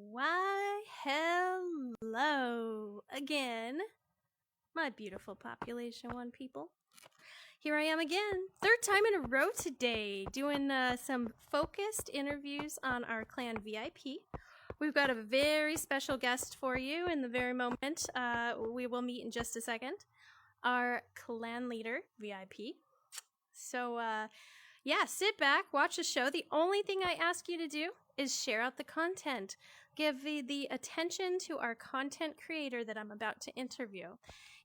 Why, hello again, my beautiful Population 1 people. Here I am again, third time in a row today, doing some focused interviews on our clan VIP. We've got a very special guest for you in the very moment we will meet in just a second. Our clan leader, VIP. So, yeah, sit back, watch the show. The only thing I ask you to do is share out the content. Give the attention to our content creator that I'm about to interview.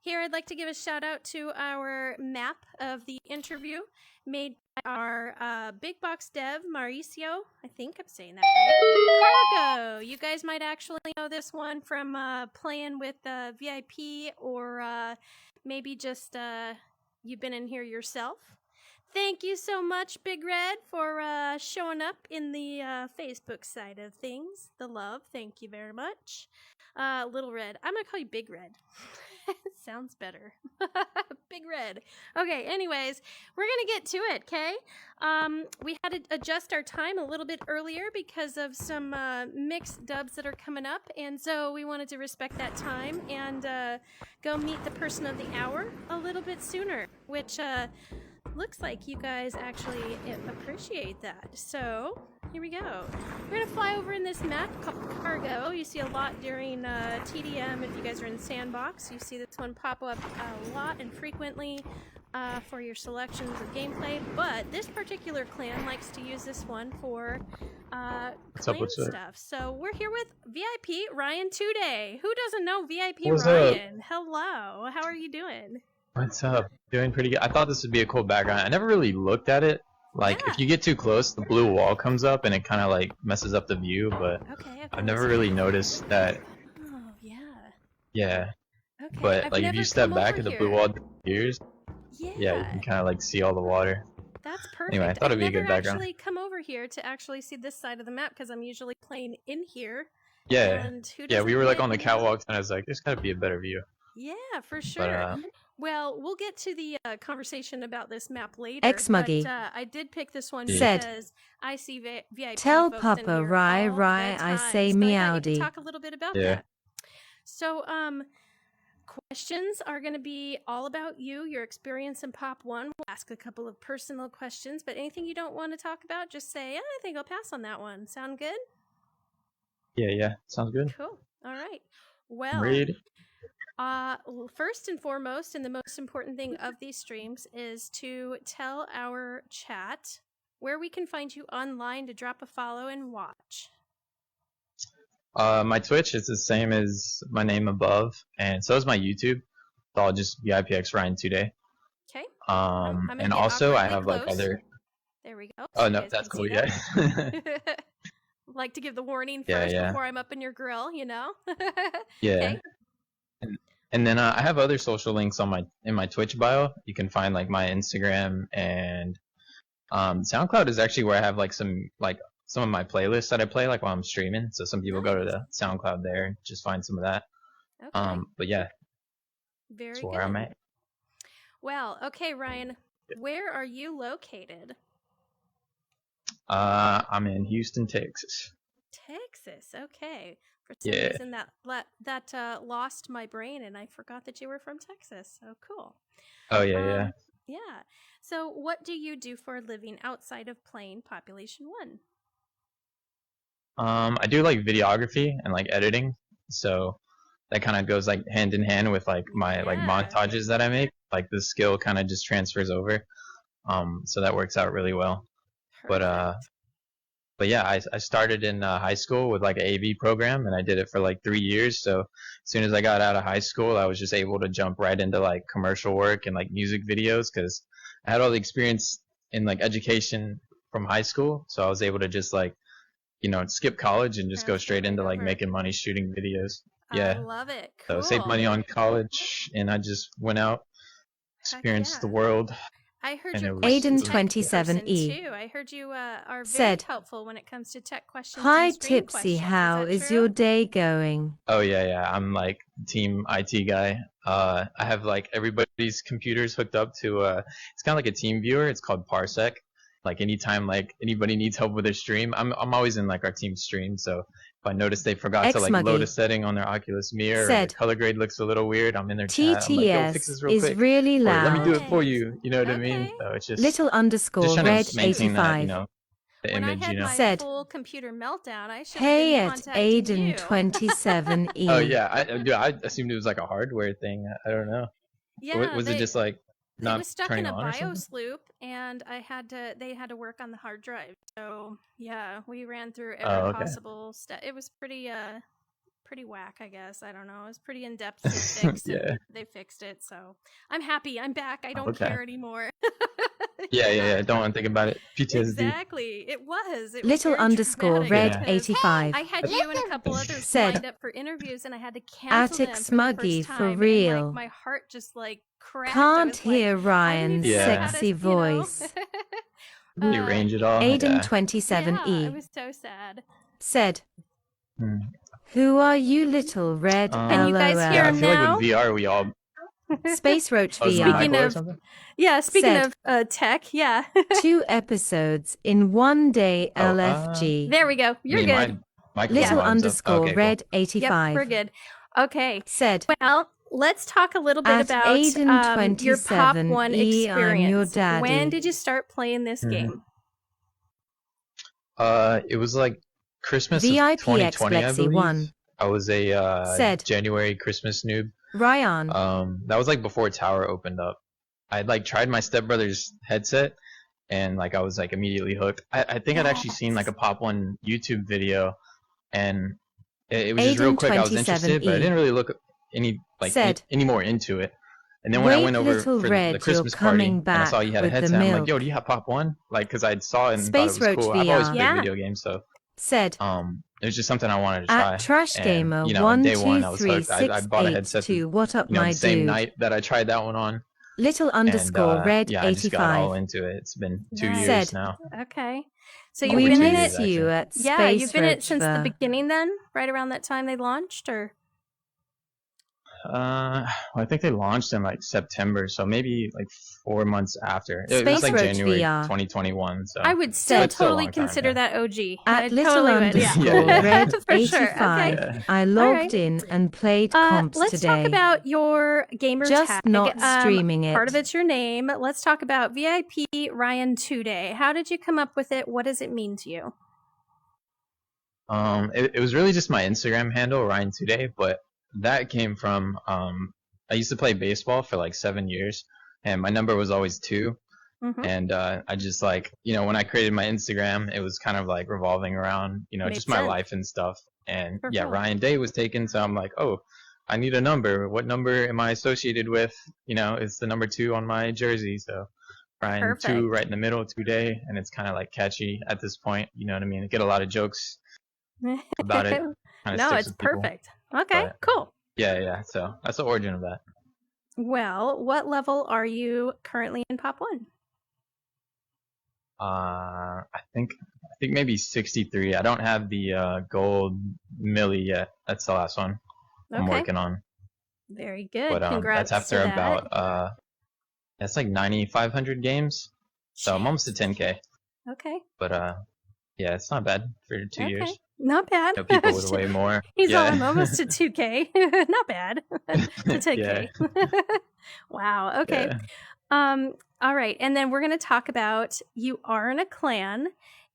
Here, I'd like to give a shout out to our map of the interview made by our big box dev, Mauricio. I think I'm saying that right. Cargo. You guys might actually know this one from playing with VIP, or maybe just you've been in here yourself. Thank you so much, Big Red, for showing up in the Facebook side of things. The love, thank you very much. Little Red, I'm going to call you Big Red. Sounds better. Big Red. Okay, anyways, we're going to get to it, okay? We had to adjust our time a little bit earlier because of some mixed dubs that are coming up, and so we wanted to respect that time and go meet the person of the hour a little bit sooner, which... looks like you guys actually appreciate that. So, here we go. We're going to fly over in this map called Cargo. You see a lot during TDM if you guys are in Sandbox. You see this one pop up a lot and frequently for your selections of gameplay. But this particular clan likes to use this one for clan stuff. So, we're here with VIP Ryan2dayy. Who doesn't know VIP What's Ryan? up? Hello. How are you doing? What's up? Doing pretty good. I thought this would be a cool background. I never really looked at it. Like, if you get too close, the blue wall comes up and it kind of like messes up the view, but I've never really noticed that. Oh, yeah. Yeah. Okay. But like if you step back and the blue wall disappears, yeah, you can kind of like see all the water. That's perfect. Anyway, I thought it'd be a good background. I've actually come over here to actually see this side of the map because I'm usually playing in here. Yeah. Yeah, we were like on the catwalks and I was like, there's gotta be a better view. Yeah, for sure. But, well, we'll get to the conversation about this map later. X-Muggy. But I did pick this one Said, because I see VIP tell folks Papa in here Rye all Rye the I time. say So I thought you meowdy. could talk a little bit about that. So, questions are going to be all about you, your experience in Pop 1. We'll ask a couple of personal questions, but anything you don't want to talk about, just say, I think I'll pass on that one. Sound good? Yeah, sounds good. Cool. All right. Well, Read. First and foremost, and the most important thing of these streams is to tell our chat where we can find you online to drop a follow and watch. My Twitch is the same as my name above, and so is my YouTube. It's all just VIPX Ryan2dayy. Okay. And also I have like other. There we go. Oh no, that's cool. Yeah. Like to give the warning first before I'm up in your grill, you know. Yeah. Okay. And then I have other social links on in my Twitch bio. You can find like my Instagram, and SoundCloud is actually where I have like some of my playlists that I play like while I'm streaming. So some people go to the SoundCloud there and just find some of that. Okay. But yeah, very that's good. where I'm at. Well, okay, Ryan, where are you located? I'm in Houston, Texas. Texas, okay. For some reason that lost my brain, and I forgot that you were from Texas. So cool. Oh yeah. Yeah. So, what do you do for a living outside of playing Population 1? I do like videography and like editing, so that kind of goes like hand in hand with like my like montages that I make. Like the skill kind of just transfers over. So that works out really well. But Perfect. but yeah, I started in high school with like an AV program, and I did it for like 3 years. So as soon as I got out of high school, I was just able to jump right into like commercial work and like music videos because I had all the experience in like education from high school. So I was able to just like skip college and just go Transfer straight right into like over. making money shooting videos. I Yeah, love it. so saved money Cool. on college, and I just went out, Heck experienced yeah. the world, I heard and you're it quite was the it Aiden was tech yeah. 27E person too. I heard you are very said, helpful when it comes to tech questions and "Hi stream Tipsy, questions. Is how that is true? your day going?" Oh yeah. I'm like team IT guy. I have like everybody's computers hooked up to it's kind of like a team viewer. It's called Parsec. Like anytime like anybody needs help with their stream, I'm always in like our team stream. So if I notice they forgot to like load a Xmuggy setting on their Oculus Mirror or the said, color grade looks a little weird, I'm in their chat. I'm like, yo, fix "TTS this real is quick, really or let me do it loud." for Nice. you. You know what I Okay. mean? So it's Little just underscore trying red to maintain that, 85 the When I image, had my said, full computer meltdown, I should have "Hey been at contacting Aiden you. 27E Oh yeah, I assumed it was like a hardware thing. I don't know. Yeah, Was it just like it not was stuck in turning a on or something? BIOS loop, and they had to work on the hard drive. So yeah, we ran through every Oh, okay. possible step. It was pretty whack, I guess. I don't know. It was pretty in depth to fix, Yeah. and they fixed it. So I'm happy. I'm back. I don't Okay. care anymore. Yeah. Don't want to think about it. PTSD. Exactly. It was little very underscore traumatic red Yeah. because 85 I had you and a couple others said, lined up for interviews, and I had to "At cancel them for the Xmuggy first for time, and like real. my heart just like cracked. I Can't was like, hear I didn't Ryan's even know Yeah. how to, sexy voice." Rearrange it all. Aiden Yeah. 27E yeah, it was so sad. said, Hmm. "Who are you, little red Can you guys hear Yeah, I him LOL?" feel like now? with VR we all Space Roach is the VR Speaking mic low or of, something? yeah, speaking said, of tech, yeah. 2 episodes in 1 day Oh, LFG. There we go. I You're mean good. my microphone Little volume's up. underscore Okay, cool. red Yep, 85 we're good. Okay. said, Well, let's talk a little bit "At about Aiden your Pop 1 27E, I'm your experience. When daddy." did you start playing this Mhm. game? It was like Christmas of VIP 2020, I believe. 1 I was a said, January Christmas noob. "Ryan, That was like before Tower opened up. I'd like tried my stepbrother's headset, and like I was like immediately hooked. I think I'd actually seen like a Pop One YouTube video, and it was just real Aiden quick. I was interested, but I 27E didn't really look any said, any more into it. And then when I "Wait, went over little for the red, you're Christmas party coming and I saw back you had a with the headset, I'm like, yo, do milk." you have Pop One? Like, cause I saw it and thought it Space was Roach cool. I've always VR played Yeah. video games, so said, it was just something I wanted to try. "At Trash And Gamer you know, day one I was hooked. I bought a headset, 1236882, what up, the my same dude?" night that I tried that one on. Little And underscore red yeah, I just got all 85 into it. It's been 2 Nice. years said, now. Okay. So Over you've "We been 2 in years miss it. you actually. at Yeah, you've Space been in it since the Roachver." beginning then, right around that time they launched, or I think they launched in like September, so maybe like 4 months after. It was Space like Roach January VR 2021. So I would still said, it's still a totally long time, consider yeah. that OG. I "At little totally would. underscore Yeah. red For sure. 85 Okay. Yeah. I All logged right. in and played comps Let's today. talk about your gamer Just tag. not streaming Part of it." it's your name. Let's talk about VIP Ryan2dayy. How did you come up with it? What does it mean to you? It was really just my Instagram handle, Ryan2dayy, but that came from I used to play baseball for like 7 years, and my number was always 2. Mhm. And I just like, when I created my Instagram, it was kind of like revolving around, Made just my sense. life and stuff. And yeah, Perfect. Ryan Day was taken, so I'm like, oh, I need a number. What number am I associated with? It's the number 2 on my jersey, so Ryan Perfect. 2 right in the middle, 2day, and it's kind of like catchy at this point. You know what I mean? I get a lot of jokes about it. Kind of No, sticks it's with people. perfect. Okay, But cool. yeah. So that's the origin of that. Well, what level are you currently in Pop 1? I think maybe 63. I don't have the gold millie yet. That's the last one I'm Okay. working on. Very good. But Congrats that's after to that. about that's like 9,500 games. So I'm almost to 10K. Okay. But yeah, it's not bad for 2 years. Not bad. People with way more. He's all, Yeah. I'm almost to 2K. Not bad. To 10K. Wow. Okay. Yeah. All right. And then we're going to talk about you are in a clan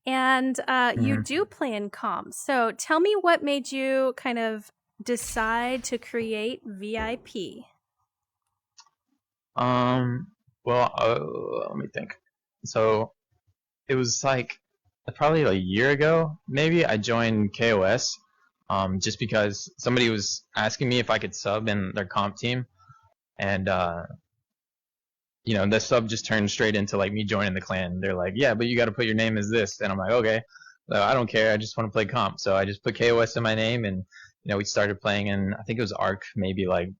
and you do play in comms. So tell me what made you kind of decide to create VIP. Well, let me think. So it was like probably a year ago, maybe I joined KOS, just because somebody was asking me if I could sub in their comp team, and the sub just turned straight into like me joining the clan. They're like, yeah, but you got to put your name as this, and I'm like, okay, so I don't care, I just want to play comp, so I just put KOS in my name, and we started playing in, I think it was Arc, maybe like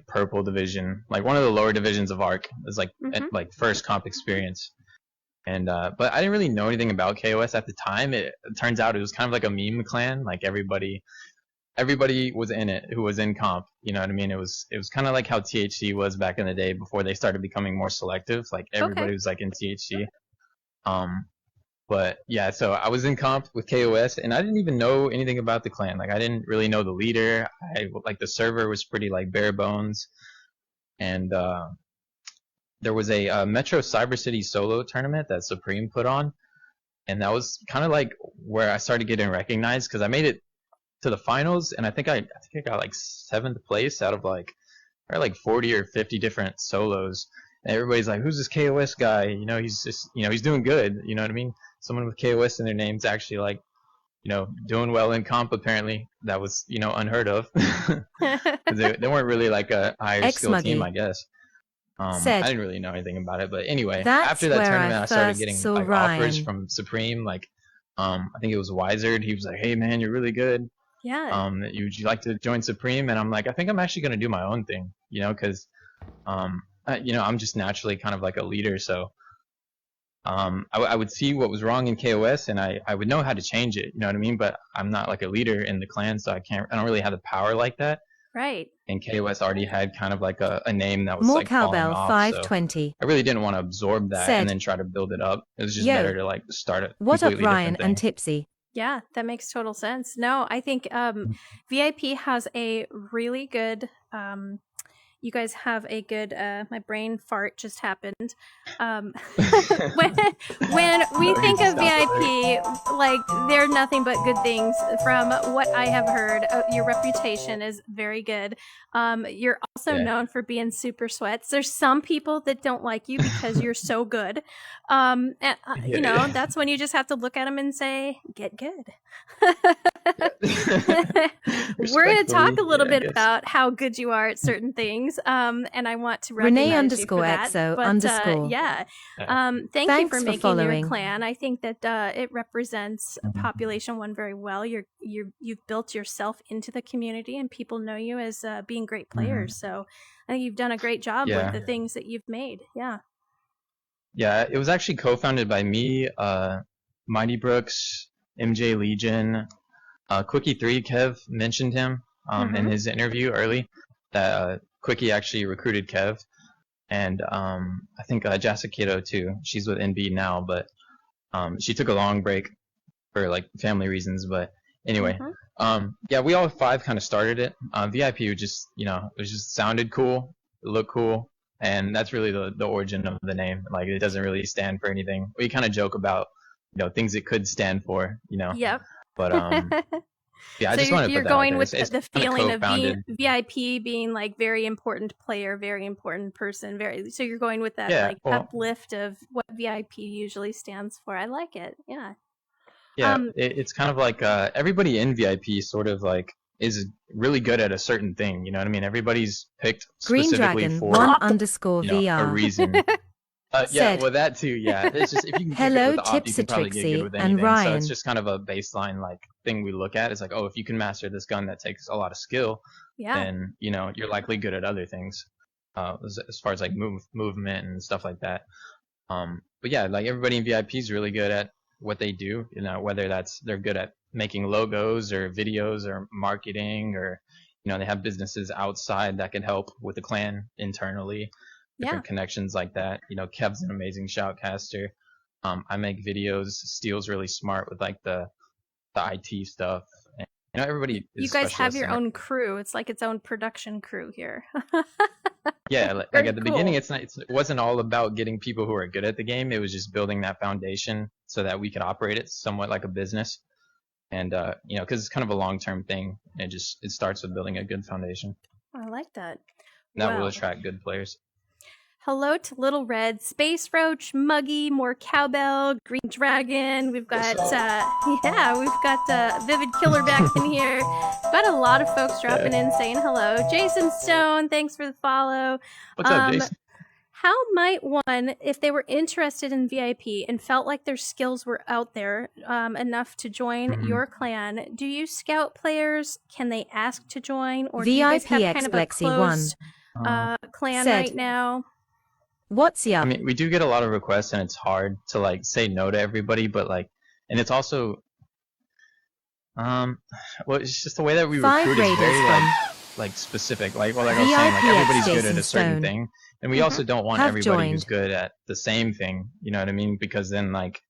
purple division, like one of the lower divisions of Arc. It was like like first comp experience. And but I didn't really know anything about KOS at the time. It turns out it was kind of like a meme clan. Like everybody was in it who was in comp. You know what I mean? It was kind of like how THC was back in the day before they started becoming more selective. Like everybody was like in THC. But yeah, so I was in comp with KOS, and I didn't even know anything about the clan. Like I didn't really know the leader. Like the server was pretty like bare bones, and there was a Metro Cyber City solo tournament that Supreme put on, and that was kind of like where I started getting recognized, because I made it to the finals, and I think I got like 7th place out of like 40 or 50 different solos. And everybody's like, who's this KOS guy? He's just, he's doing good. You know what I mean? Someone with KOS in their name's actually like, doing well in comp, apparently. That was, unheard of. they weren't really like a higher skill team, I guess. I didn't really know anything about it, but anyway, after that tournament, I started getting like offers from Supreme. Like, I think it was Wizard. He was like, "Hey man, you're really good. Yeah. Would you like to join Supreme?" And I'm like, I think I'm actually gonna do my own thing, because, I'm just naturally kind of like a leader. So, I would see what was wrong in KOS, and I would know how to change it. You know what I mean? But I'm not like a leader in the clan, so I don't really have the power like that. Right. And KOS already had kind of like a name that was More like falling cowbell, off, 520. so I really didn't want to absorb that and then try to build it up. It was just better to like start it. What up, Ryan and Tipsy? Yeah, that makes total sense. No, I think VIP has a really good you guys have a good my brain fart just happened. When we think of VIP, like they're nothing but good things. From what I have heard, your reputation is very good. You're also known for being super sweats. There's some people that don't like you because you're so good. And, that's when you just have to look at them and say, get good. We're going to talk a little bit about how good you are at certain things, and I want to recognize you for that. Thank you for making your clan. I think that it represents Population 1 very well. You've built yourself into the community, and people know you as being great players. So I think you've done a great job with the things that you've made. Yeah, it was actually co-founded by me, Mighty Brooks, MJ Legion, Quickie3. Kev mentioned him in his interview early, that Quickie actually recruited Kev, and I think Jessica too. She's with NB now, but she took a long break for like family reasons. But anyway, we all 5 kind of started it. VIP was just, it just sounded cool, it looked cool, and that's really the origin of the name. Like, it doesn't really stand for anything. We kind of joke about, things it could stand for, Yep. But yeah, I so just want to you're put that going out there. with the feeling of being VIP, being like very important player, very important person. So you're going with that uplift of what VIP usually stands for. I like it. Yeah. Yeah, it's kind of like everybody in VIP sort of like is really good at a certain thing. You know what I mean? Everybody's picked specifically for _VR a reason. Well, that too. Yeah, it's just if you can hello, get good with the op, you can probably get good with anything. and Ryan. So it's just kind of a baseline like thing we look at. It's like, oh, if you can master this gun that takes a lot of skill, then you're likely good at other things, as far as like movement and stuff like that. But yeah, like everybody in VIP is really good at what they do. Whether that's they're good at making logos or videos or marketing, or they have businesses outside that can help with the clan internally. Different connections like that. Kev's an amazing shoutcaster. I make videos. Steele's really smart with like the IT stuff. And, everybody is. You guys have your own crew. It's like its own production crew here. Yeah, like at the beginning, it wasn't all about getting people who are good at the game. It was just building that foundation so that we could operate it somewhat like a business. And because it's kind of a long-term thing. It starts with building a good foundation. I like that. That will attract good players. Hello to Little Red, Space Roach, Muggy, more Cowbell, Green Dragon. We've got, we've got Vivid Killer back in here. Got a lot of folks dropping in saying hello. Jason Stone, thanks for the follow. What's up, Jason? How might one, if they were interested in VIP and felt like their skills were out there enough to join your clan, do you scout players? Can they ask to join? Or do you guys have kind of a closed clan right now? What's up? I mean, we do get a lot of requests, and it's hard to like say no to everybody. But like, and it's also, well, it's just the way that we recruit is very like specific. Like, well, like I was saying, like everybody's good at a certain thing, and we also don't want everybody who's good at the same thing. You know what I mean? Because then like,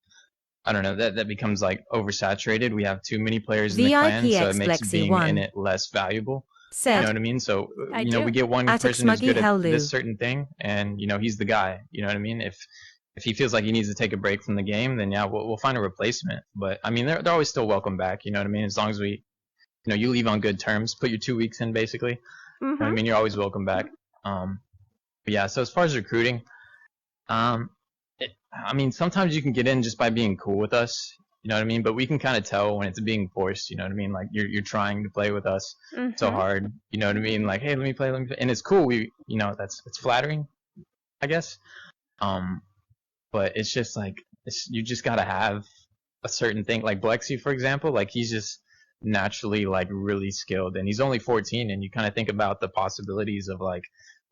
I don't know, that becomes like oversaturated. We have too many players in the clan, so it makes being in it less valuable. You know what I mean? So, you know, we get one person who's good at this certain thing, and, you know, he's the guy. You know what I mean? If he feels like he needs to take a break from the game, then, yeah, we'll find a replacement. But, I mean, they're always still welcome back. You know what I mean? As long as we, you know, you leave on good terms, put your 2 weeks in, basically. You know what I mean? You're always welcome back. But, yeah, so as far as recruiting, I mean, sometimes you can get in just by being cool with us. You know what I mean? But we can kind of tell when it's being forced. You know what I mean? Like you're trying to play with us so hard. You know what I mean? Like, hey, let me play, and it's cool. We, you know, it's flattering, I guess. But it's just like you just gotta have a certain thing. Like Blexy, for example, like he's just naturally like really skilled, and he's only 14. And you kind of think about the possibilities of like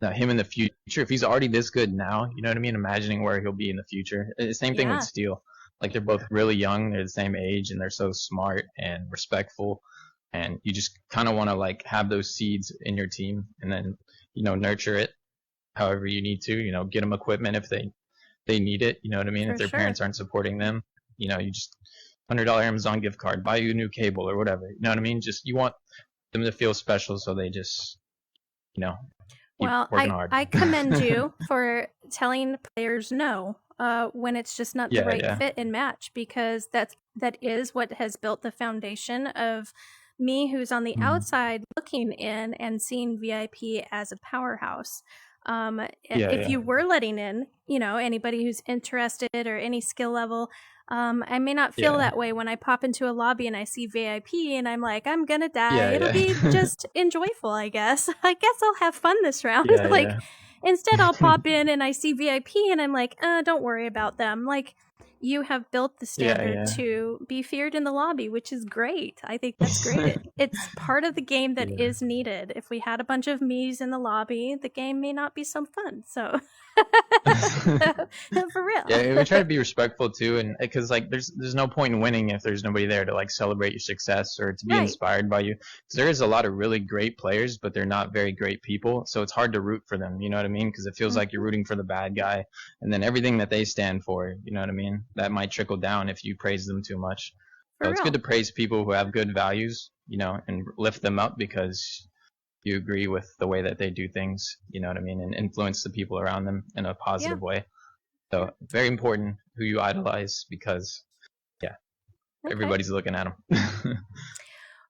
him in the future. If he's already this good now, you know what I mean? Imagining where he'll be in the future. Same thing with Steel. Like they're both really young, they're the same age, and they're so smart and respectful, and you just kind of want to like have those seeds in your team, and then, you know, nurture it however you need to. You know, get them equipment if they need it. You know what I mean? If their parents aren't supporting them, you know, you just $100 Amazon gift card, buy you a new cable or whatever. You know what I mean? Just you want them to feel special, so they just, you know, keep working hard. I commend you for telling players no. When it's just not the right fit and match, because that is what has built the foundation of me, who's on the outside looking in and seeing VIP as a powerhouse. If you were letting in, you know, anybody who's interested or any skill level, I may not feel that way when I pop into a lobby and I see VIP and I'm like, I'm gonna die. It'll be just enjoyable, I guess. I guess I'll have fun this round. Instead, I'll pop in and I see VIP and I'm like, don't worry about them. Like, you have built the standard to be feared in the lobby, which is great. I think that's great. It's part of the game that is needed. If we had a bunch of me's in the lobby, the game may not be so fun. So, for real. Yeah, we try to be respectful too, and because like there's no point in winning if there's nobody there to like celebrate your success or to be inspired by you. Because there is a lot of really great players, but they're not very great people, so it's hard to root for them. You know what I mean? Because it feels like you're rooting for the bad guy, and then everything that they stand for, you know what I mean? That might trickle down if you praise them too much. So it's good to praise people who have good values, you know, and lift them up because you agree with the way that they do things, you know what I mean, and influence the people around them in a positive way. So very important who you idolize because, everybody's looking at them.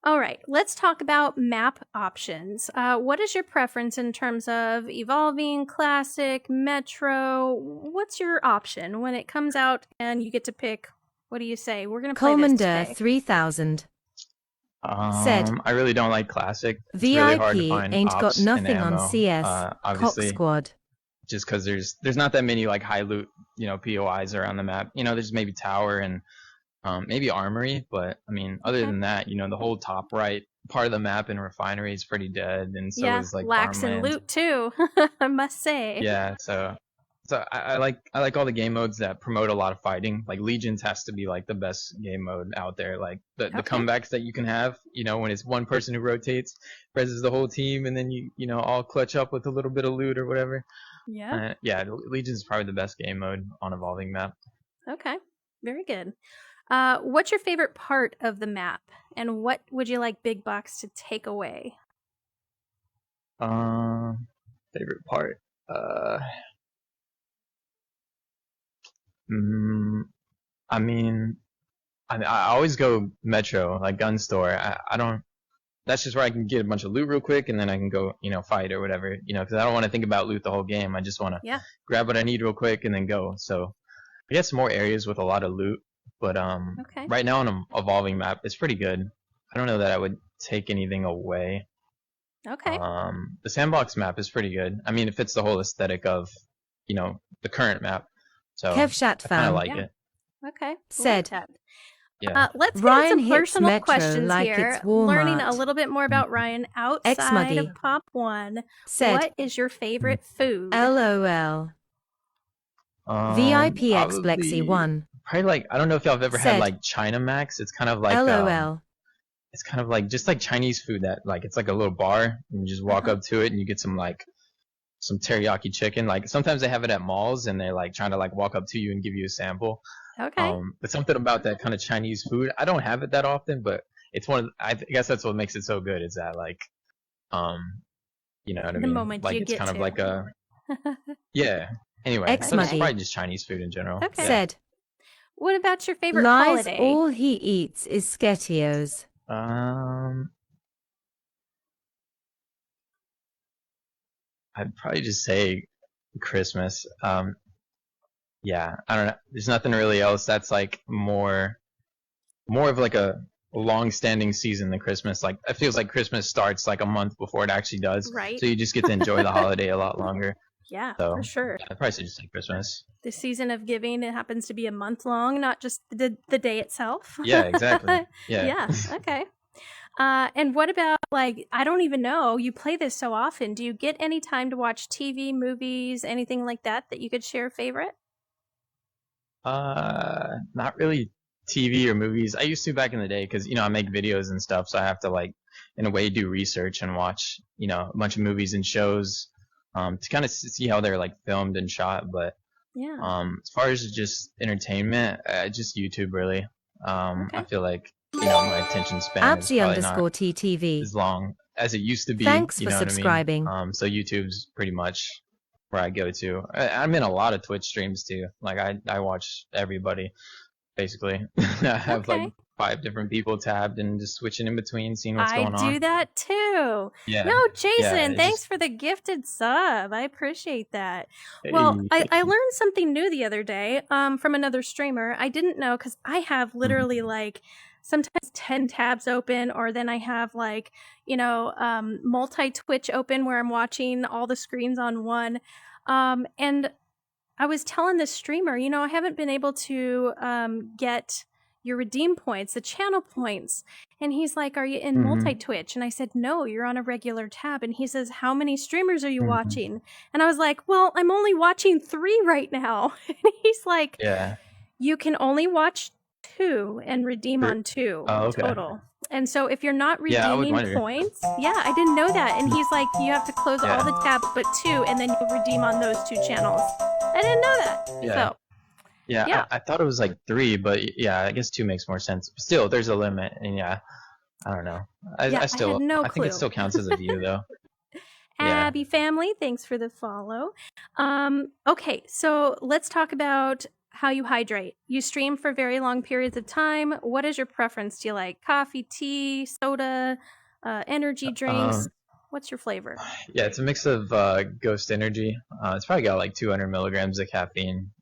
All right, let's talk about map options. What is your preference in terms of evolving, classic, metro? What's your option when it comes out and you get to pick? What do you say? We're going to play this today. 3000 said, I really don't like classic. It's VIP really hard to find ain't got ops nothing and ammo, on CS. obviously, Cock Squad. Just because there's not that many like high loot, you know, POIs around the map. You know, there's maybe tower and maybe armory, but I mean, other than that, you know, the whole top right part of the map in refinery is pretty dead, and so is like lax and loot too. I must say. Yeah, so I like all the game modes that promote a lot of fighting. Like Legions has to be like the best game mode out there. Like the comebacks that you can have, you know, when it's one person who rotates, presses the whole team, and then you know all clutch up with a little bit of loot or whatever. Yeah. Legions is probably the best game mode on evolving map. Okay, very good. What's your favorite part of the map, and what would you like Big Box to take away? Favorite part. I mean, I always go Metro, like gun store. I don't that's just where I can get a bunch of loot real quick, and then I can go, fight or whatever, because I don't want to think about loot the whole game. I just want to grab what I need real quick and then go. So I guess more areas with a lot of loot, but right now on an evolving map, it's pretty good. I don't know that I would take anything away. Okay. The sandbox map is pretty good. I mean, it fits the whole aesthetic of, the current map. So I kind of like it. Okay. Said. Yeah. Let's Ryan get some hits personal Metro questions like here. it's Walmart. Learning a little bit more about Ryan outside of Pop 1. Said. What is your favorite food? LOL. VIP Xblexy 1. Probably like, I don't know if y'all have ever had like China Max. It's kind of like LOL. It's kind of like just like Chinese food that like it's like a little bar and you just walk up to it and you get some teriyaki chicken. Like sometimes they have it at malls and they're like trying to like walk up to you and give you a sample. Okay. But something about that kind of Chinese food, I don't have it that often, but it's I guess that's what makes it so good is that like, you know what I mean? Moment like you it's get kind to. of like a, yeah. Anyway, so it's probably just Chinese food in general. Okay. Yeah. Said. What about your favorite Lies holiday? all he eats is Skettios. I'd probably just say Christmas. Yeah, I don't know. There's nothing really else that's like more of like a long-standing season than Christmas. Like it feels like Christmas starts like a month before it actually does. Right. So you just get to enjoy the holiday a lot longer. Yeah, So, for sure. I'd probably say just like Christmas. The season of giving, it happens to be a month long, not just the day itself. Yeah, exactly. Yeah. Yeah, okay. And what about, like, I don't even know, you play this so often. Do you get any time to watch TV, movies, anything like that you could share a favorite? Not really TV or movies. I used to back in the day because, I make videos and stuff, so I have to, like, in a way do research and watch, a bunch of movies and shows to kind of see how they're, like, filmed and shot. But as far as just entertainment, just YouTube, really. I feel like, my attention span is probably not _TTV. as long as it used to be. Thanks you for know subscribing. What I mean? So YouTube's pretty much where I go to. I'm in a lot of Twitch streams too. Like I watch everybody, basically. I have like 5 different people tabbed and just switching in between, seeing what's going on. I do that too. Yeah. No, Jason, Yeah, thanks for the gifted sub. I appreciate that. Well, I learned something new the other day from another streamer. I didn't know because I have literally like sometimes 10 tabs open, or then I have like, multi-Twitch open where I'm watching all the screens on one. And I was telling this streamer, I haven't been able to get your redeem points, the channel points. And he's like, are you in multi-Twitch? And I said, no, you're on a regular tab. And he says, how many streamers are you watching? And I was like, well, I'm only watching 3 right now. And he's like, you can only watch 2 and redeem on 2 total. And so if you're not redeeming points, I didn't know that. And he's like, you have to close all the tabs but 2, and then you'll redeem on those 2 channels. I didn't know that. So, I thought it was like 3, but I guess 2 makes more sense. But still, there's a limit, and I don't know. I had no clue. I think it still counts as a view, though. Abby family, thanks for the follow. Okay, so let's talk about how you hydrate. You stream for very long periods of time. What is your preference? Do you like coffee, tea, soda, energy drinks? What's your flavor? Yeah, it's a mix of Ghost Energy. It's probably got like 200 milligrams of caffeine,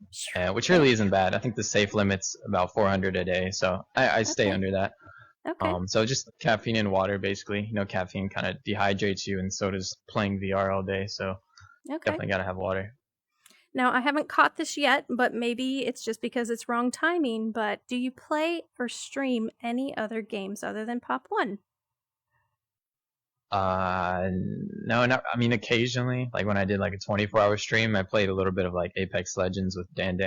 which really isn't bad. I think the safe limit's about 400 a day, so I stay under that. Okay. So just caffeine and water, basically. Caffeine kind of dehydrates you, and so does playing VR all day, so definitely got to have water. Now, I haven't caught this yet, but maybe it's just because it's wrong timing, but do you play or stream any other games other than Pop 1? No, not. I mean, occasionally, like when I did like a 24-hour stream, I played a little bit of like Apex Legends with Dan.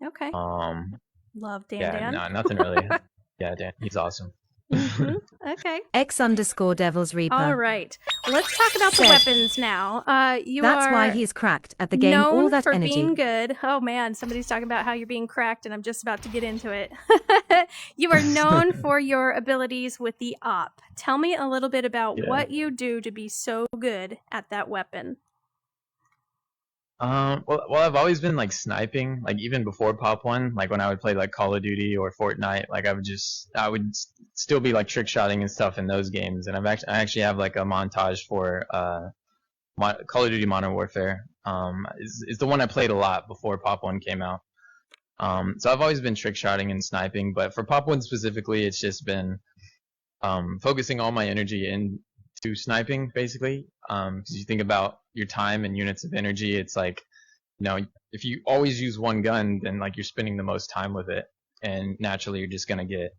Okay. Love Dan. Yeah, no, nothing really. Yeah, Dan, he's awesome. Okay. X_Devil's Reaper. All right. Let's talk about the weapons now. That's why he's cracked at the game. Known All that for energy. being good. Oh man, somebody's talking about how you're being cracked, and I'm just about to get into it. You are known for your abilities with the op. Tell me a little bit about what you do to be so good at that weapon. Well, I've always been like sniping, like even before Pop 1, like when I would play like Call of Duty or Fortnite, like I would still be like trick shotting and stuff in those games. And I actually have like a montage for Call of Duty Modern Warfare. Is the one I played a lot before Pop 1 came out. So I've always been trick shotting and sniping, but for Pop 1 specifically, it's just been focusing all my energy into sniping, basically. Because you think about your time and units of energy, it's like, if you always use one gun, then like you're spending the most time with it, and naturally you're just gonna get,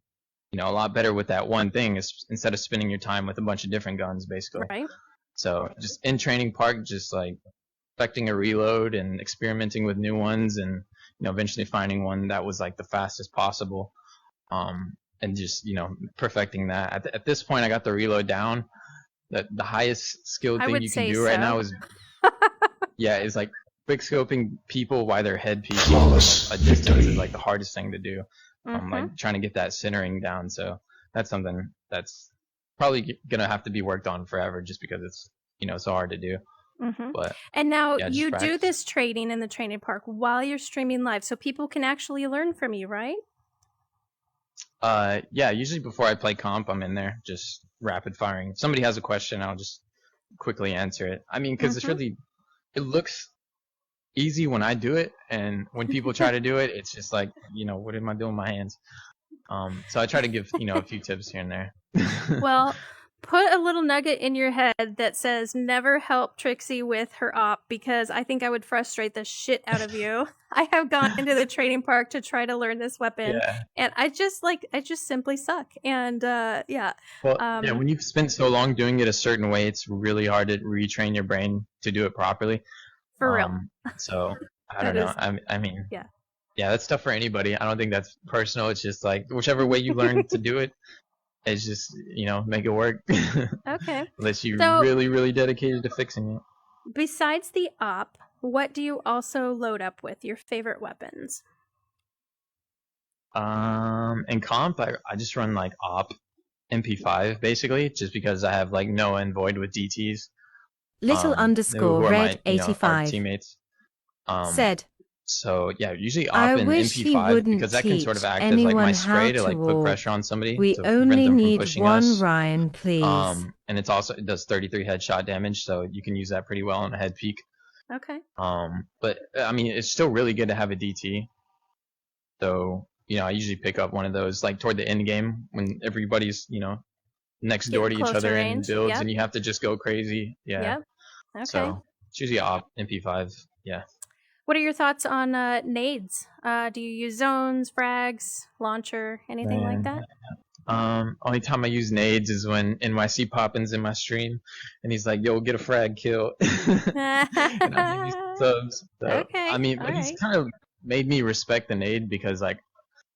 a lot better with that one thing instead of spending your time with a bunch of different guns, basically. Right. So just in Training Park, just like perfecting a reload and experimenting with new ones, and eventually finding one that was like the fastest possible, and just perfecting that. At this point, I got the reload down. The highest skilled thing you can do right now is is like quick scoping people while they're head peeking a distance is like the hardest thing to do. Like trying to get that centering down. So that's something that's probably gonna have to be worked on forever, just because it's so hard to do. But and now yeah, you practice. do this training in the training park while you're streaming live, so people can actually learn from you, right? Yeah, usually before I play comp, I'm in there just rapid firing. If somebody has a question, I'll just quickly answer it. I mean, because it looks easy when I do it, and when people try to do it, it's just like, what am I doing with my hands? So I try to give, a few tips here and there. Well, put a little nugget in your head that says never help Trixie with her op, because I think I would frustrate the shit out of you. I have gone into the training park to try to learn this weapon, and I just simply suck. And Well, when you've spent so long doing it a certain way, it's really hard to retrain your brain to do it properly. For real. So I don't know. I mean, yeah, that's tough for anybody. I don't think that's personal. It's just like whichever way you learn to do it. It's just, make it work. Okay. Unless you're really, really dedicated to fixing it. Besides the op, what do you also load up with? Your favorite weapons? In comp, I just run like op MP5 basically, just because I have like Noah and Void with DTs. Little underscore red 85 teammates. Said. So yeah, usually op I and wish he MP5 wouldn't because that can sort of teach act as like my anyone spray how to like to put walk. pressure on somebody We to prevent only them from need pushing one us. Ryan, please. And it does 33 headshot damage, so you can use that pretty well on a head peek. Okay. But I mean, it's still really good to have a DT. So I usually pick up one of those like toward the end game when everybody's next door to each other in builds, and you have to just go crazy. Yeah. Yep. Okay. So it's usually op MP5. Yeah. What are your thoughts on nades? Do you use zones, frags, launcher, anything like that? Only time I use nades is when NYC Poppin's in my stream, and he's like, "Yo, get a frag kill," and I'm using subs. So, Okay. I mean, but he's kind of made me respect the nade because like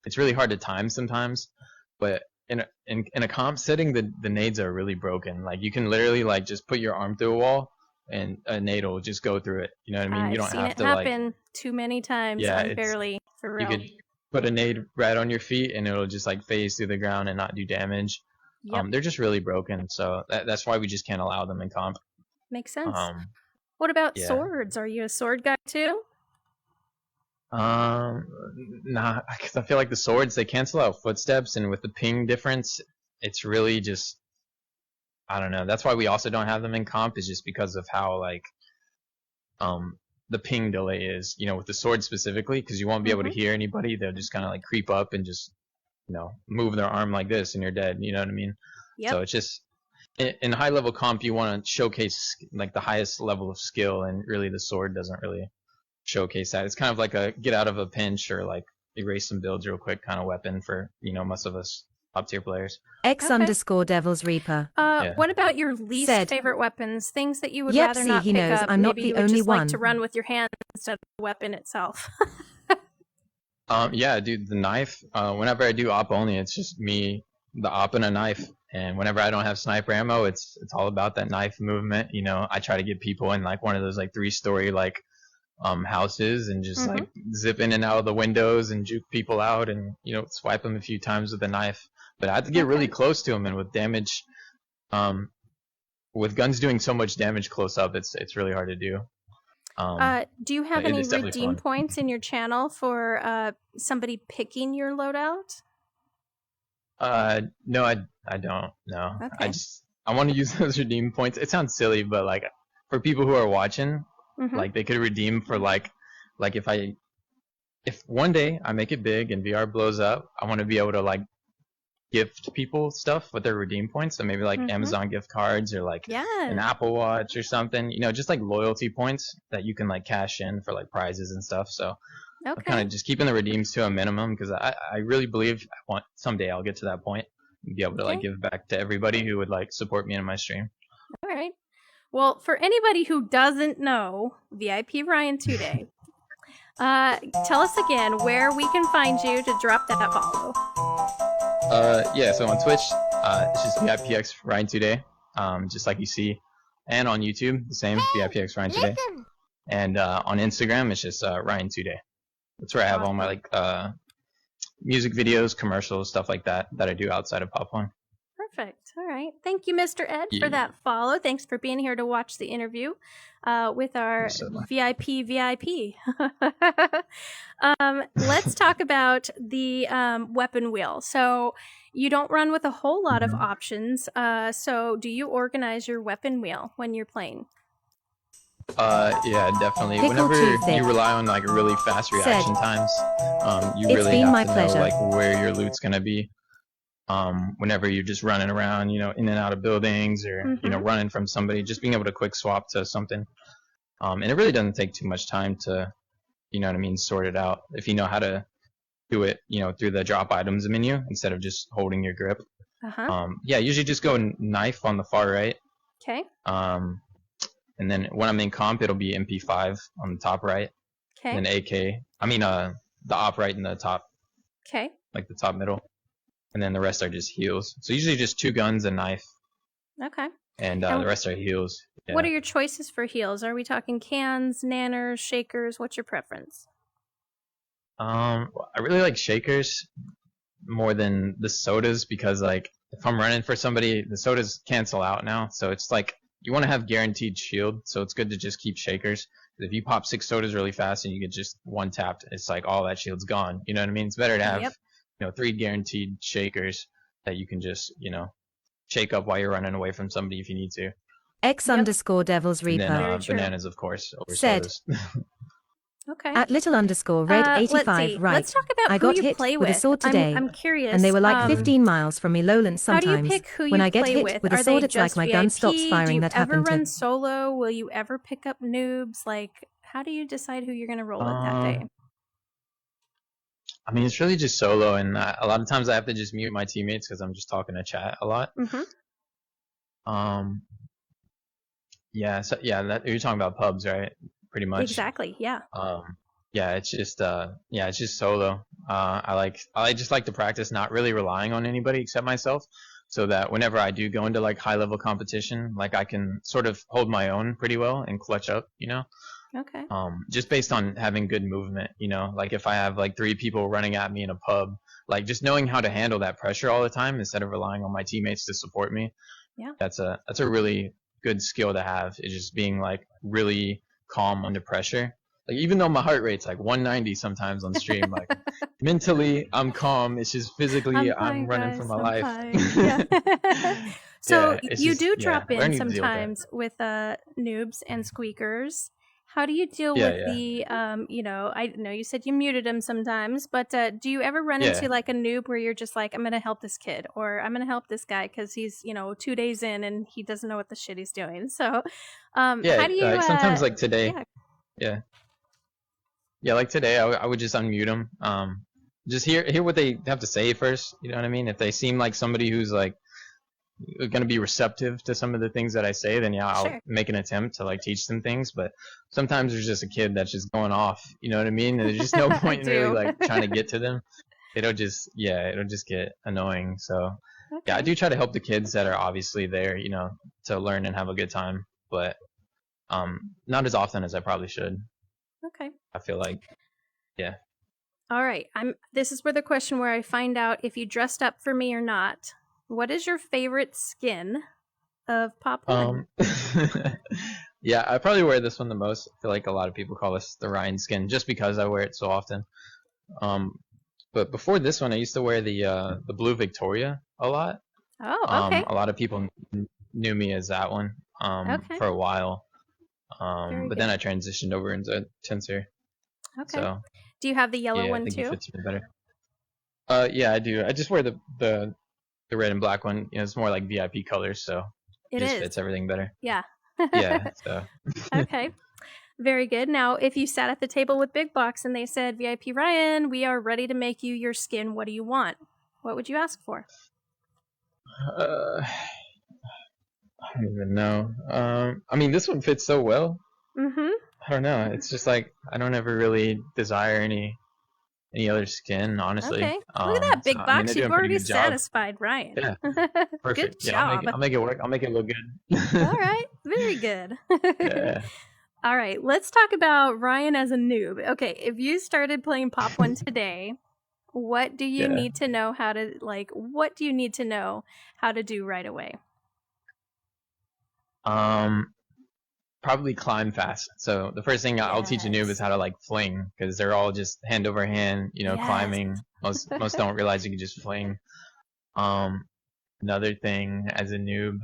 it's really hard to time sometimes. But in a comp setting, the nades are really broken. Like you can literally like just put your arm through a wall, and a nade will just go through it. You know what I mean? You don't have to happen like, too many times. Yeah, unfairly, for real. You could put a nade right on your feet, and it'll just like phase through the ground and not do damage. Yep. They're just really broken, so that's why we just can't allow them in comp. Makes sense. What about swords? Are you a sword guy too? Nah, because I feel like the swords, they cancel out footsteps, and with the ping difference, it's really just, I don't know. That's why we also don't have them in comp, is just because of how like the ping delay is, with the sword specifically, because you won't be able to hear anybody. They'll just kind of like creep up and just move their arm like this, and you're dead. You know what I mean? Yep. So it's just in high level comp, you want to showcase like the highest level of skill, and really the sword doesn't really showcase that. It's kind of like a get out of a pinch or like erase some builds real quick kind of weapon for most of us top tier players. X underscore Devil's Reaper. What about your least favorite weapons? Things that you would Yep, rather see, not he pick knows up. I'm not Maybe the you would only just one. like to run with your hands instead of the weapon itself. Yeah, dude, the knife. Whenever I do op only, it's just me, the op, and a knife. And whenever I don't have sniper ammo, it's all about that knife movement. I try to get people in like one of those like 3-story like houses and just like zip in and out of the windows and juke people out and swipe them a few times with a knife. But I have to get really close to them, and with damage, with guns doing so much damage close up, it's really hard to do. Do you have but any it's definitely redeem fun. points in your channel for somebody picking your loadout? No, I don't. No, Okay. I want to use those redeem points. It sounds silly, but like for people who are watching, Mm-hmm. like they could redeem for like if one day I make it big and VR blows up, I want to be able to like gift people stuff with their redeem points. So maybe like Amazon gift cards or like an Apple Watch or something. You know, just like loyalty points that you can like cash in for like prizes and stuff. So I'm kind of just keeping the redeems to a minimum because I really believe someday I'll get to that point and be able to like give back to everybody who would like support me in my stream. All right. Well, for anybody who doesn't know VIP Ryan2dayy, tell us again where we can find you to drop that follow. Yeah, so on Twitch, it's just VIPX Ryan2dayy, just like you see, and on YouTube, the same VIPX Ryan2dayy, and on Instagram, it's just Ryan2dayy. That's where I have all my like music videos, commercials, stuff like that I do outside of Pop One. Perfect. All right. Thank you, Mr. Ed, for that follow. Thanks for being here to watch the interview with our VIP. Let's talk about the weapon wheel. So you don't run with a whole lot of options. So do you organize your weapon wheel when you're playing? Yeah, definitely. Whenever you rely on like really fast reaction times, you really have to know like where your loot's gonna be. Whenever you're just running around, you know, in and out of buildings or, you know, running from somebody, just being able to quick swap to something. And it really doesn't take too much time to, you know what I mean, sort it out. If you know how to do it, you know, through the drop items menu instead of just holding your grip. Yeah, usually just go knife on the far right. Okay. And then when I'm in comp, it'll be MP5 on the top right. Okay. And then AK. I mean, the op right in the top. Okay. Like the top middle. And then the rest are just heals. So usually just 2 guns, a knife. Okay. And the rest are heals. Yeah. What are your choices for heals? Are we talking cans, nanners, shakers? What's your preference? I really like shakers more than the sodas because like if I'm running for somebody, the sodas cancel out now. So it's like you want to have guaranteed shield. So it's good to just keep shakers. If you pop 6 sodas really fast and you get just one tapped, it's like all that shield's gone. You know what I mean? It's better to have you know 3 guaranteed shakers that you can just, you know, shake up while you're running away from somebody if you need to. X_Devil's Reaper. And then bananas, of course, over sodas. Okay. At @Red85 right. Let's talk about I got hit with a sword today. I'm curious. And they were like 15 miles from me lowlands sometimes. How do you pick who when you I get play hit with? with a sword, it's like my gun stops firing. That happened Do you ever run to. solo? Will you ever pick up noobs? Like, how do you decide who you're going to roll with that day? I mean, it's really just solo, and a lot of times I have to just mute my teammates because I'm just talking to chat a lot. Yeah, so yeah, you're talking about pubs, right? Pretty much. Exactly. Yeah. Yeah, it's just it's just solo. I just like to practice not really relying on anybody except myself, so that whenever I do go into like high level competition, like I can sort of hold my own pretty well and clutch up, you know. Okay. Just based on having good movement, you know, like if I have like 3 people running at me in a pub, like just knowing how to handle that pressure all the time instead of relying on my teammates to support me. Yeah. That's a really good skill to have, is just being like really calm under pressure. Like even though my heart rate's like 190 sometimes on stream, like mentally I'm calm. It's just physically I'm running for my life. Yeah. So you do drop in sometimes with noobs and squeakers. How do you deal with the, you know, I know you said you muted him sometimes, but do you ever run into like a noob where you're just like, I'm going to help this kid, or I'm going to help this guy because he's, you know, 2 days in and he doesn't know what the shit he's doing. So how do you... like sometimes like today, like today I would just unmute them. Just hear what they have to say first, you know what I mean? If they seem like somebody who's like going to be receptive to some of the things that I say, then I'll make an attempt to like teach them things. But sometimes there's just a kid that's just going off, you know what I mean? And there's just no point in really like trying to get to them. It'll just get annoying. So I do try to help the kids that are obviously there, you know, to learn and have a good time, but not as often as I probably should. Okay. I feel like, All right. This is where the question where I find out if you dressed up for me or not. What is your favorite skin of Pop One? Yeah, I probably wear this one the most. I feel like a lot of people call this the Ryan skin just because I wear it so often. But before this one, I used to wear the blue Victoria a lot. Oh, okay. A lot of people knew me as that one for a while. But then I transitioned over into Tensor. Okay. So, do you have the yellow one I think too? it fits me better. Yeah, I do. I just wear the red and black one. You know, it's more like VIP colors, so it just fits everything better. Yeah. Yeah. So. Okay. Very good. Now, if you sat at the table with Big Box and they said, VIP Ryan, we are ready to make you your skin. What do you want? What would you ask for? I don't even know. I mean, this one fits so well. Mm-hmm. I don't know. It's just like I don't ever really desire any other skin, honestly. Okay. Look at that, Big Box. You've already satisfied Ryan. Yeah. Perfect. Good job. I'll make it work. I'll make it look good. All right. Very good. Yeah. All right. Let's talk about Ryan as a noob. Okay. If you started playing Pop 1 today, what do you need to know how to, what do you need to know how to do right away? Probably climb fast. So the first thing I'll teach a noob is how to fling, because they're all just hand over hand, climbing. Most don't realize you can just fling. Another thing as a noob,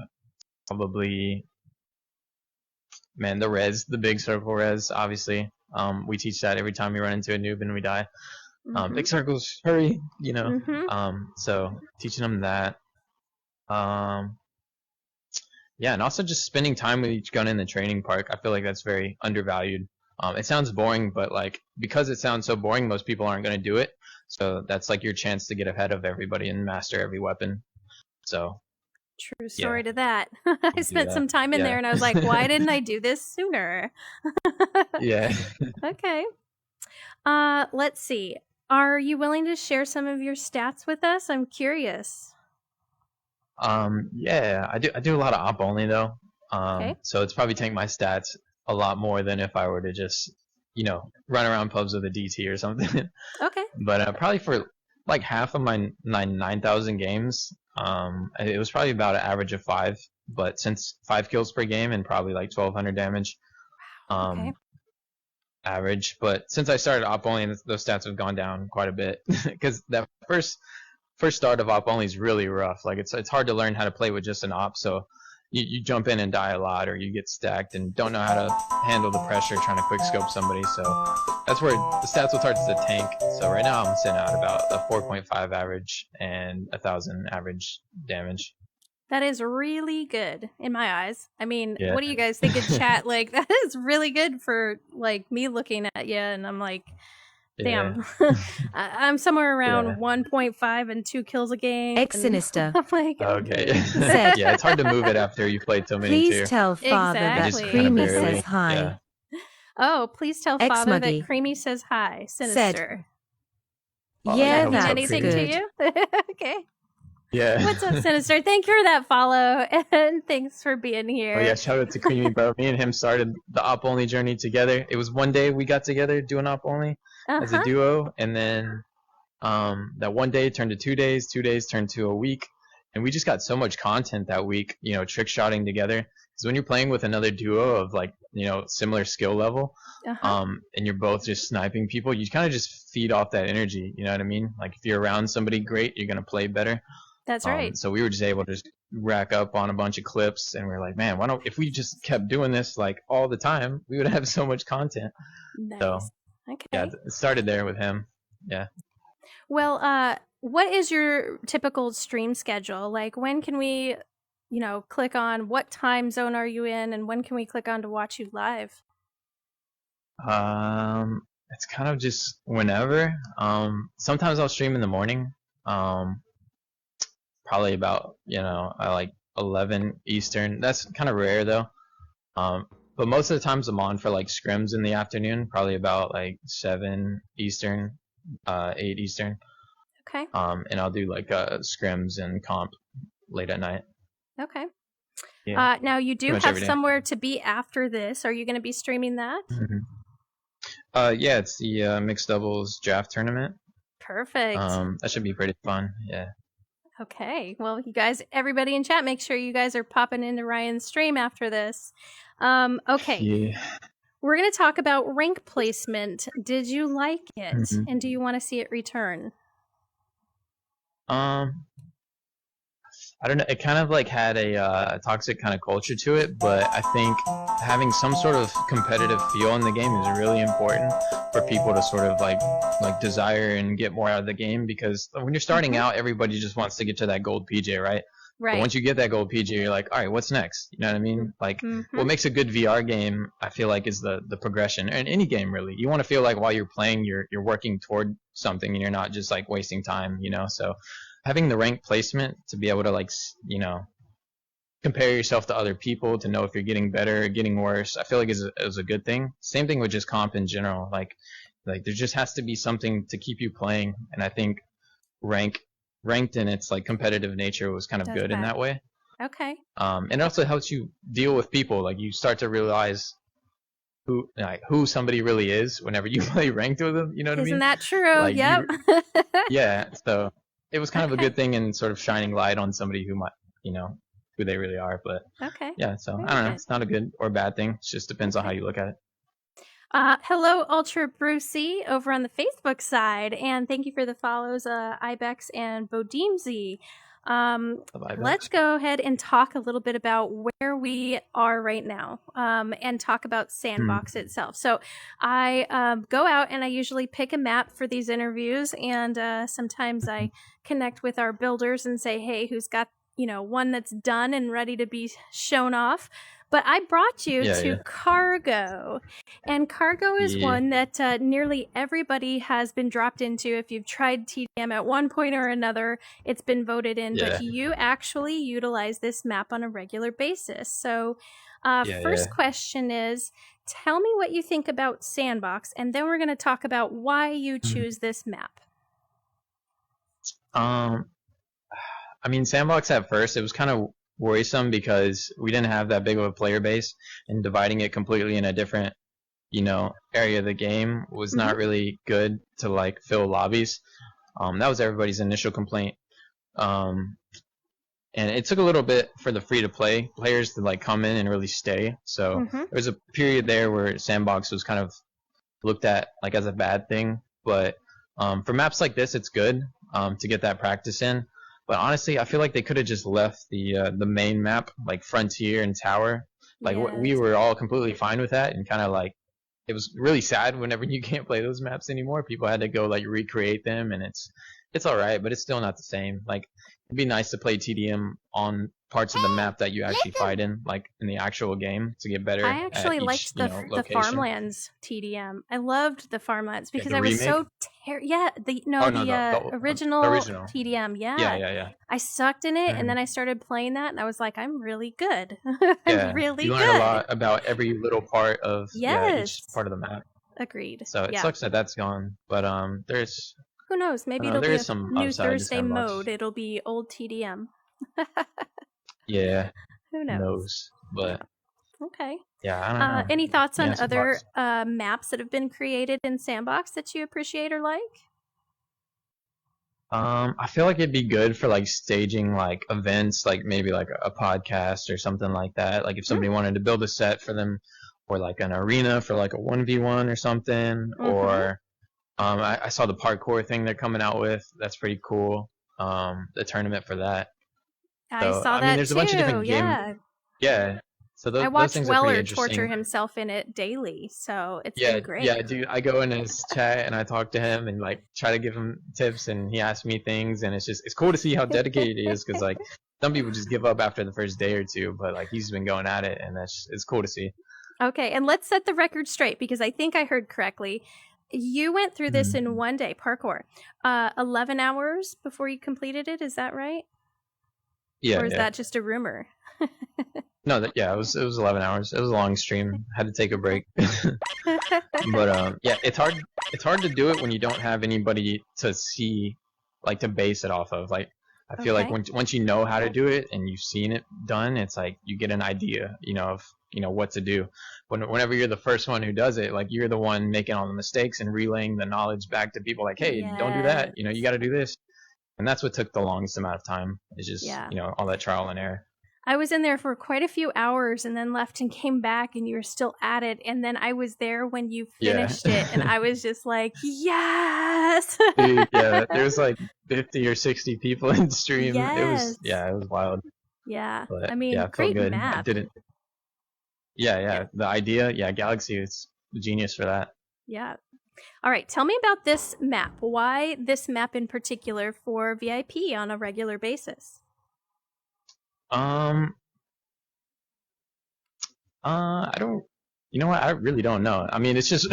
probably, man, the big circle res, obviously. We teach that every time we run into a noob and we die. Big circles, hurry, so teaching them that. Yeah, and also just spending time with each gun in the training park. I feel like that's very undervalued. It sounds boring, but because it sounds so boring, most people aren't going to do it. So that's your chance to get ahead of everybody and master every weapon. So true story to that. I spent some time in there and I was like, why didn't I do this sooner? Yeah. Okay. Let's see. Are you willing to share some of your stats with us? I'm curious. Yeah, I do a lot of op only though. So it's probably taking my stats a lot more than if I were to just, run around pubs with a DT or something. Okay. But probably for half of my 9,000 games, it was probably about an average of 5. But since 5 kills per game and probably 1,200 damage, average. But since I started op only, those stats have gone down quite a bit because that first start of op only is really rough. It's hard to learn how to play with just an op, so you jump in and die a lot, or you get stacked and don't know how to handle the pressure trying to quick scope somebody. So that's where the stats will start to tank. So right now I'm sitting at about a 4.5 average and 1,000 average damage. That is really good in my eyes. I mean, what do you guys think in chat? That is really good for me looking at you, and I'm like, damn. I'm somewhere around 1.5 and 2 kills a game. Ex-Sinister. Okay. Yeah, it's hard to move it after you played so many Please tell Father that Creamy says hi. Yeah. Oh, please tell Father that Creamy says hi. Sinister. Yeah, that's anything good. To you? Okay. Yeah. What's up, Sinister? Thank you for that follow, and thanks for being here. Oh yeah, shout out to Creamy, bro. Me and him started the op only journey together. It was one day we got together doing op only as a duo, and then that one day turned to 2 days, 2 days turned to a week, and we just got so much content that week, trick shotting together. Because when you're playing with another duo of similar skill level, and you're both just sniping people, you kind of just feed off that energy. You know what I mean? If you're around somebody great, you're gonna play better. That's right. So we were just able to just rack up on a bunch of clips, and we were like, man, if we just kept doing this all the time, we would have so much content. Nice. So okay. Yeah, it started there with him. Yeah. Well, what is your typical stream schedule? When can we, click on what time zone are you in, and when can we click on to watch you live? It's kind of just whenever. Sometimes I'll stream in the morning. Probably about 11 Eastern. That's kind of rare though. But most of the times I'm on for scrims in the afternoon, probably about 7 Eastern, 8 Eastern. Okay. And I'll do scrims and comp late at night. Okay. Yeah. Now you do have somewhere to be after this. Are you going to be streaming that? Yeah, it's the mixed doubles draft tournament. Perfect. That should be pretty fun. Yeah. Okay. Well, you guys, everybody in chat, make sure you guys are popping into Ryan's stream after this. Okay. Yeah. We're going to talk about rank placement. Did you like it? Mhm. And do you want to see it return? I don't know. It kind of like had a toxic kind of culture to it, but I think having some sort of competitive feel in the game is really important for people to sort of like desire and get more out of the game, because when you're starting out, everybody just wants to get to that gold PJ, right? Right. But once you get that gold PJ, you're like, all right, what's next? You know what I mean? Like, what makes a good VR game, I feel like, is the progression. And any game, really. You want to feel like while you're playing, you're working toward something, and you're not just like wasting time, you know? So having the rank placement to be able to like, you know, compare yourself to other people, to know if you're getting better or getting worse, I feel like is a good thing. Same thing with just comp in general. Like there just has to be something to keep you playing, and I think ranked in its like competitive nature was kind of good in that way. Okay. And it also helps you deal with people. Like you start to realize who somebody really is whenever you play ranked with them. You know what I mean? Isn't that true? Like, yep. Yeah. So it was kind of a good thing, and sort of shining light on somebody who might, you know, who they really are. But yeah. So I don't know. It's not a good or bad thing. It just depends on how you look at it. Hello, Ultra Brucey over on the Facebook side, and thank you for the follows, Ibex and Bodimzy. Let's go ahead and talk a little bit about where we are right now, and talk about Sandbox itself. So I go out and I usually pick a map for these interviews, and sometimes I connect with our builders and say, hey, who's got, you know, one that's done and ready to be shown off. But I brought you to Cargo, and Cargo is one that nearly everybody has been dropped into. If you've tried TDM at one point or another, it's been voted in, but you actually utilize this map on a regular basis. So first question is, tell me what you think about Sandbox, and then we're going to talk about why you choose this map. I mean, Sandbox at first, it was kind of worrisome because we didn't have that big of a player base, and dividing it completely in a different, you know, area of the game was not really good to like fill lobbies. That was everybody's initial complaint. And it took a little bit for the free to play players to like come in and really stay. So there was a period there where Sandbox was kind of looked at like as a bad thing, but for maps like this, it's good to get that practice in. But honestly, I feel like they could have just left the main map, like Frontier and Tower. Like we were all completely fine with that, and kind of like it was really sad whenever you can't play those maps anymore. People had to go like recreate them, and it's all right, but it's still not the same. Like it'd be nice to play TDM on parts of the map that you actually fight in, like in the actual game, to get better. I actually at each, liked the Farmlands TDM. I loved the Farmlands because I was remake? so the original TDM. Yeah. I sucked in it, and then I started playing that, and I was like, I'm really good. I'm really you good. learn a lot about every little part of each part of the map. Agreed. So it sucks that that's gone, but there's. Who knows? Maybe it'll be a new Thursday mode. It'll be old TDM. Yeah. Who knows? But okay. Yeah, I don't know. Any thoughts on other maps that have been created in Sandbox that you appreciate or like? I feel like it'd be good for like staging like events, like maybe like a podcast or something like that. Like if somebody wanted to build a set for them, or like an arena for like a 1v1 or something, or I saw the parkour thing they're coming out with. That's pretty cool. The tournament for that. I saw that there's too. A bunch of different Yeah. So I watch those Weller torture himself in it daily, so it's been great. Yeah, dude. I go in his chat and I talk to him and like try to give him tips, and he asks me things, and it's cool to see how dedicated he is, because like some people just give up after the first day or two, but like he's been going at it, and it's cool to see. Okay, and let's set the record straight, because I think I heard correctly. You went through this in one day, parkour. 11 hours before you completed it, is that right? Yeah. Or is that just a rumor? No, it was 11 hours. It was a long stream. Had to take a break. But it's hard to do it when you don't have anybody to see, like to base it off of. Like I feel like once you know how to do it and you've seen it done, it's like you get an idea, of what to do. Whenever you're the first one who does it, like you're the one making all the mistakes and relaying the knowledge back to people. Like, hey, don't do that. You got to do this. and that's what took the longest amount of time. Is just all that trial and error. I was in there for quite a few hours and then left and came back, and you were still at it. And then I was there when you finished it, and I was just like, yes! Dude, yeah, there was like 50 or 60 people in stream. Yes. It was wild. Yeah, But, I mean, it great felt good. map. I didn't. Yeah, the idea, Galaxy is genius for that. Yeah. All right, tell me about this map. Why this map in particular for VIP on a regular basis? I don't. You know what? I really don't know. I mean, it's just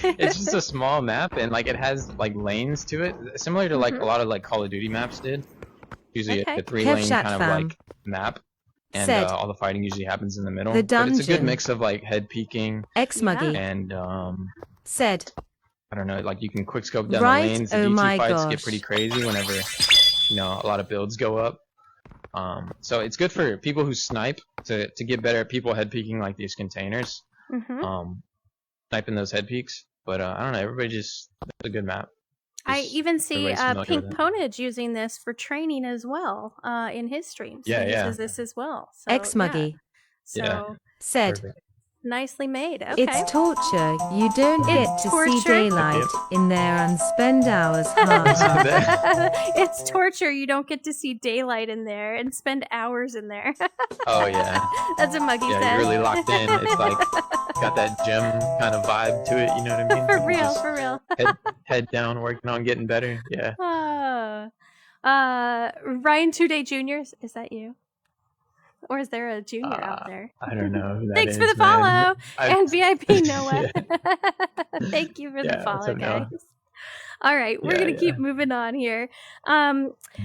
it's just a small map, and like it has like lanes to it, similar to like a lot of like Call of Duty maps did. Usually a 3-lane kind of like map, and all the fighting usually happens in the middle. The but it's a good mix of like head peeking and I don't know, like you can quick scope down the lanes. The DT fights get pretty crazy whenever a lot of builds go up. So it's good for people who snipe to get better at people head peeking like these containers. Sniping those head peeks. But I don't know, everybody it's a good map. I even see Pink Ponage using this for training as well in his streams. He uses this as well. So, Xmuggy. Said. Nicely made. Okay. It's torture. You don't get to see daylight in there and spend hours hard. It's torture. You don't get to see daylight in there and spend hours in there. Oh, yeah. That's what Muggy said. Yeah, you're really locked in. It's like, got that gym kind of vibe to it, you know what I mean? For real. Head down, working on getting better. Yeah. Ryan2dayy Jr., is that you? Or is there a junior out there? I don't know who that Thanks is, for the follow. And VIP Noah. Thank you for the follow, guys. All right, we're going to keep moving on here.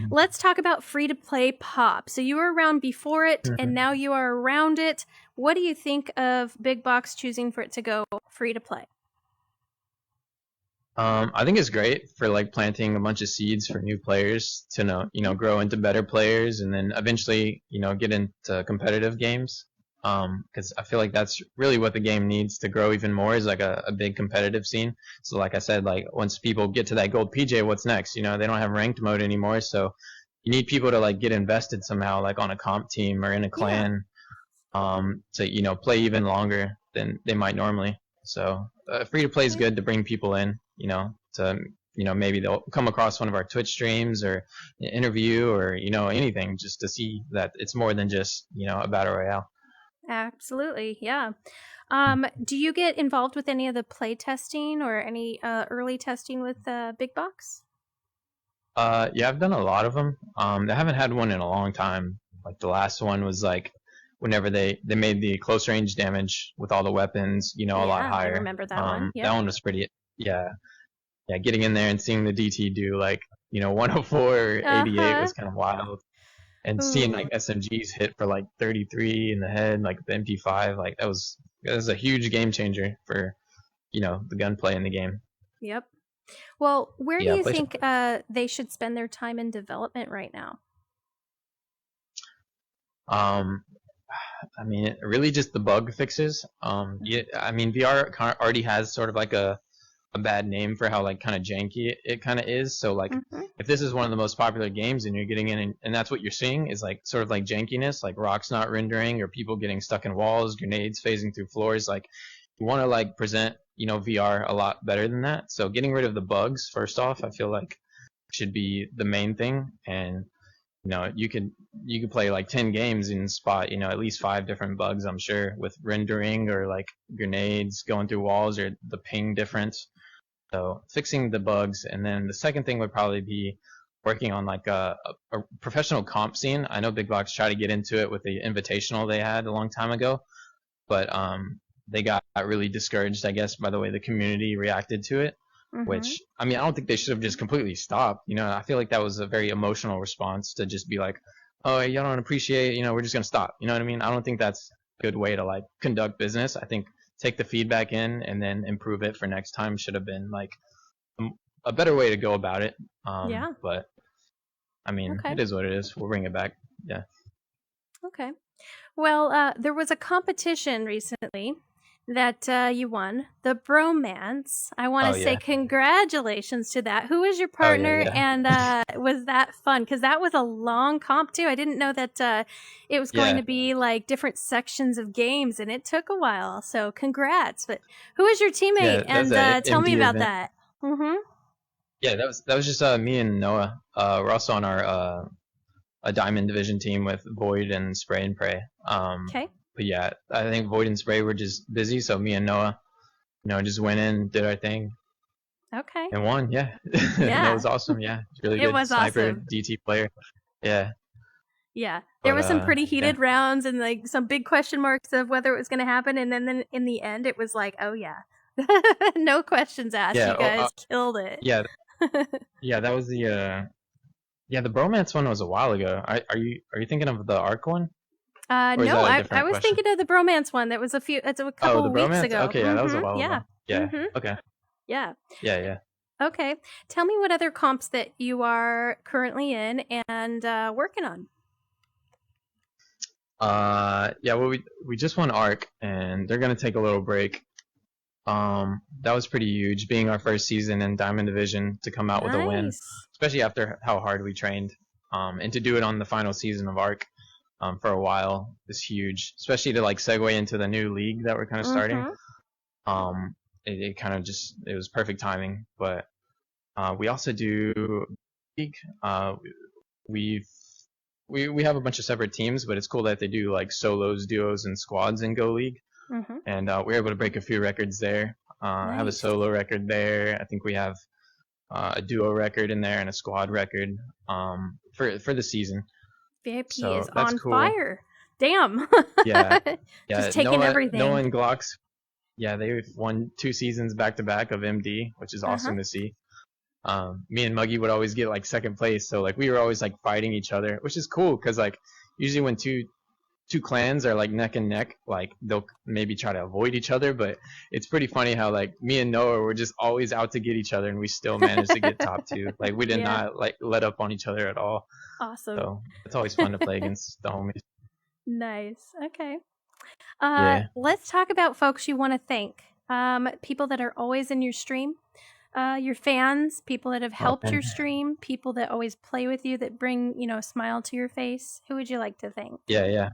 Let's talk about free-to-play pop. So you were around before it, and now you are around it. What do you think of Big Box choosing for it to go free-to-play? I think it's great for like planting a bunch of seeds for new players to grow into better players, and then eventually get into competitive games. Because I feel like that's really what the game needs to grow even more, is like a big competitive scene. So like I said, like once people get to that gold PJ, what's next? They don't have ranked mode anymore, so you need people to like get invested somehow, like on a comp team or in a clan, to play even longer than they might normally. So free to play is good to bring people in. To maybe they'll come across one of our Twitch streams or an interview or anything, just to see that it's more than just a battle royale. Absolutely, yeah. Do you get involved with any of the play testing or any early testing with Big Box? Yeah, I've done a lot of them. I haven't had one in a long time. Like the last one was like whenever they made the close range damage with all the weapons, a lot higher. I remember that one. That one was pretty. Yeah, getting in there and seeing the DT do like 104 or 88 was kind of wild, and seeing like SMGs hit for like 33 in the head, like the MP5, like that was a huge game changer for the gunplay in the game. Yep. Well, where do you think they should spend their time in development right now? I mean, really just the bug fixes. Yeah, I mean, VR already has sort of like a bad name for how like kind of janky it kind of is. So like if this is one of the most popular games and you're getting in and that's what you're seeing is like sort of like jankiness, like rocks not rendering or people getting stuck in walls, grenades phasing through floors, like you want to like present VR a lot better than that. So getting rid of the bugs first off, I feel like should be the main thing. And you could play like 10 games and spot at least 5 different bugs, I'm sure, with rendering or like grenades going through walls or the ping difference. So fixing the bugs, and then the second thing would probably be working on like a professional comp scene. I know Big Box tried to get into it with the invitational they had a long time ago, but they got really discouraged, I guess, by the way the community reacted to it. Which, I mean, I don't think they should have just completely stopped. I feel like that was a very emotional response to just be like, oh, y'all don't appreciate, we're just going to stop. You know what I mean? I don't think that's a good way to like conduct business. I think take the feedback in and then improve it for next time should have been like a better way to go about it. But I mean, it is what it is. We'll bring it back. Yeah. Okay. Well, there was a competition recently that you won the bromance. I want Oh to say yeah. congratulations to that. Who was your Oh yeah, partner, yeah. and was that fun? Because that was a long comp too. I didn't know that it was going Yeah. to be like different sections of games, and it took a while. So congrats. But who was your teammate? Yeah, that was And a tell me MD about event. that. Mm-hmm. Yeah, that was just me and Noah. We're also on our a Diamond Division team with Void and Spray and Pray. Okay. But yeah, I think Void and Spray were just busy, so me and Noah, just went in, did our thing, Okay. and won. Yeah, Yeah. That was awesome. Yeah, really It good was sniper awesome. DT player. Yeah, Yeah, there but was some pretty yeah, heated rounds and like some big question marks of whether it was going to happen, and then in the end, it was like, oh yeah, no questions asked. yeah, You guys killed it. yeah, yeah. That was the bromance one was a while ago. Are you thinking of the Arc one, or is No, that a I different was question? thinking of the bromance one. That was it's a Oh, couple the of weeks bromance. ago. Okay, yeah, that was a while Yeah. ago. Yeah. Mm-hmm. Okay. Yeah. Yeah, yeah. Okay. Tell me what other comps that you are currently in and working on. Yeah. Well, we just won Arc, and they're gonna take a little break. That was pretty huge, being our first season in Diamond Division to come out with a win, Nice. especially after how hard we trained. And to do it on the final season of Arc, for a while is huge, especially to like segue into the new league that we're kind of starting. Mm-hmm. It kind of just it was perfect timing, but we also do league. We've we have a bunch of separate teams, but it's cool that they do like solos, duos, and squads in Go League. Mm-hmm. And we were able to break a few records there. I have a Nice. solo record there. I think we have a duo record in there and a squad record for the season. VIP So is that's on cool. fire. Damn. Yeah, yeah. Just taking everything. Noah and Glocks. Yeah, they've won 2 seasons back to back of MD, which is awesome to see. Me and Muggy would always get like second place, so like we were always like fighting each other, which is cool because like usually when two clans are like neck and neck, like they'll maybe try to avoid each other, but it's pretty funny how like me and Noah were just always out to get each other, and we still managed to get top 2. Like we did not like let up on each other at all. Awesome. So it's always fun to play against the homies. Nice. Okay. Yeah. Let's talk about folks you want to thank. People that are always in your stream, your fans, people that have helped your stream, people that always play with you, that bring, a smile to your face. Who would you like to thank? Yeah.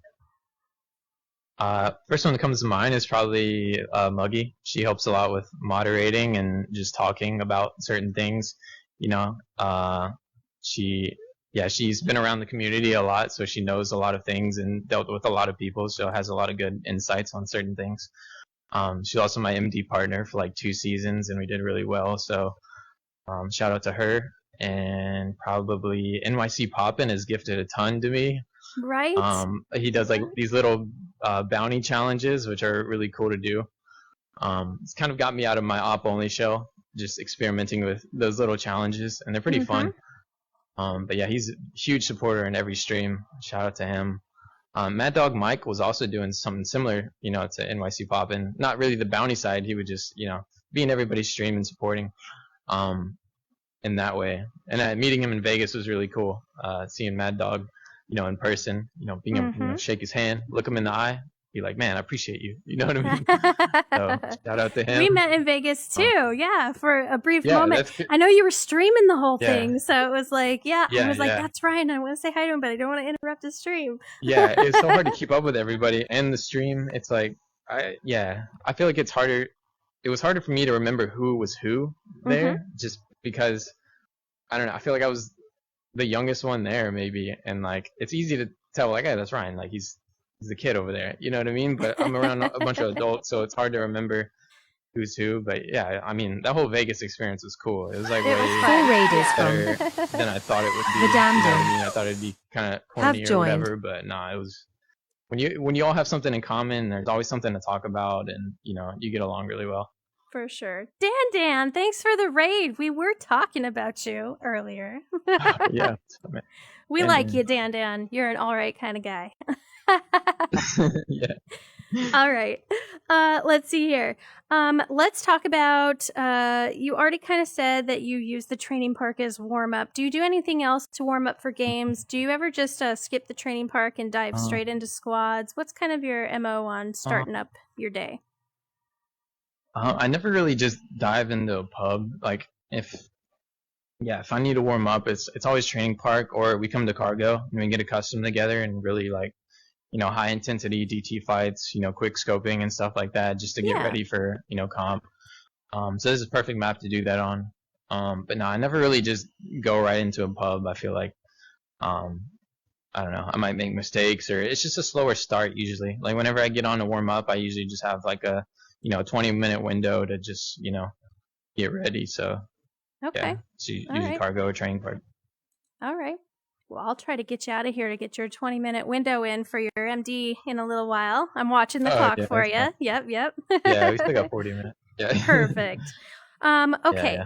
First one that comes to mind is probably Muggy. She helps a lot with moderating and just talking about certain things. She's been around the community a lot, so she knows a lot of things and dealt with a lot of people, so has a lot of good insights on certain things. She's also my MD partner for like 2 seasons, and we did really well. So shout out to her. And probably NYC Poppin has gifted a ton to me. Right. He does like these little bounty challenges, which are really cool to do. It's kind of got me out of my op only shell, just experimenting with those little challenges, and they're pretty fun. But yeah, he's a huge supporter in every stream. Shout out to him. Mad Dog Mike was also doing something similar, to NYC Poppin'. Not really the bounty side. He would just, be in everybody's stream and supporting, in that way. And meeting him in Vegas was really cool. Seeing Mad Dog, in person, being able to shake his hand, look him in the eye, be like, man, I appreciate you. You know what I mean? So shout out to him. We met in Vegas too, for a brief moment. I know you were streaming the whole thing, so it was like, I was like, that's Ryan. I want to say hi to him, but I don't want to interrupt his stream. Yeah, it's so hard to keep up with everybody and the stream. It's like, I feel like it's harder. It was harder for me to remember who was who there, just because, I don't know. I feel like I was the youngest one there, maybe, and like it's easy to tell, like, hey, that's Ryan. Like he's the kid over there. You know what I mean? But I'm around a bunch of adults, so it's hard to remember who's who. But yeah, I mean, that whole Vegas experience was cool. It was like way better than I thought it would be. The Damned. I thought it'd be kind of corny or whatever, but nah, it was. When you all have something in common, there's always something to talk about, and you get along really well. For sure. Dan, thanks for the raid. We were talking about you earlier. Yeah. We like you, Dan. You're an all right kind of guy. Yeah. All right. Let's see here. Let's talk about, you already kind of said that you use the training park as warm up. Do you do anything else to warm up for games? Do you ever just skip the training park and dive straight into squads? What's kind of your MO on starting up your day? I never really just dive into a pub. Like if I need to warm up, it's always training park or we come to cargo and we get accustomed together and really like high intensity DT fights, quick scoping and stuff like that, just to get Yeah. ready for comp. So this is a perfect map to do that on. But no, I never really just go right into a pub. I feel like I don't know, I might make mistakes or it's just a slower start usually. Like whenever I get on to warm up, I usually just have like a 20-minute window to just get ready. So Okay. yeah, it's All usually right. cargo or training park. All right. Well, I'll try to get you out of here to get your 20-minute window in for your MD in a little while. I'm watching the clock Okay, for that's you. fine. Yep. Yeah, we still got 40 minutes. Yeah. Perfect. Okay. Yeah.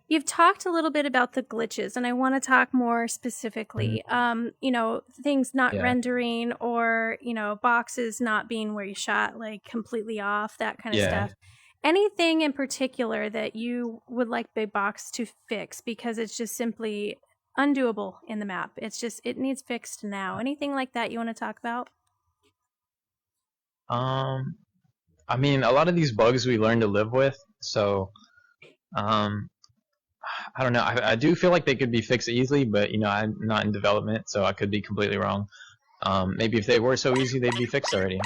You've talked a little bit about the glitches, and I want to talk more specifically. Things not Yeah. rendering or, boxes not being where you shot, like completely off, that kind of stuff. Anything in particular that you would like Big Box to fix because it's just simply undoable in the map? It needs fixed now. Anything like that you want to talk about? I mean, a lot of these bugs we learn to live with, so I don't know. I do feel like they could be fixed easily, but I'm not in development, so I could be completely wrong. Maybe if they were so easy, they'd be fixed already.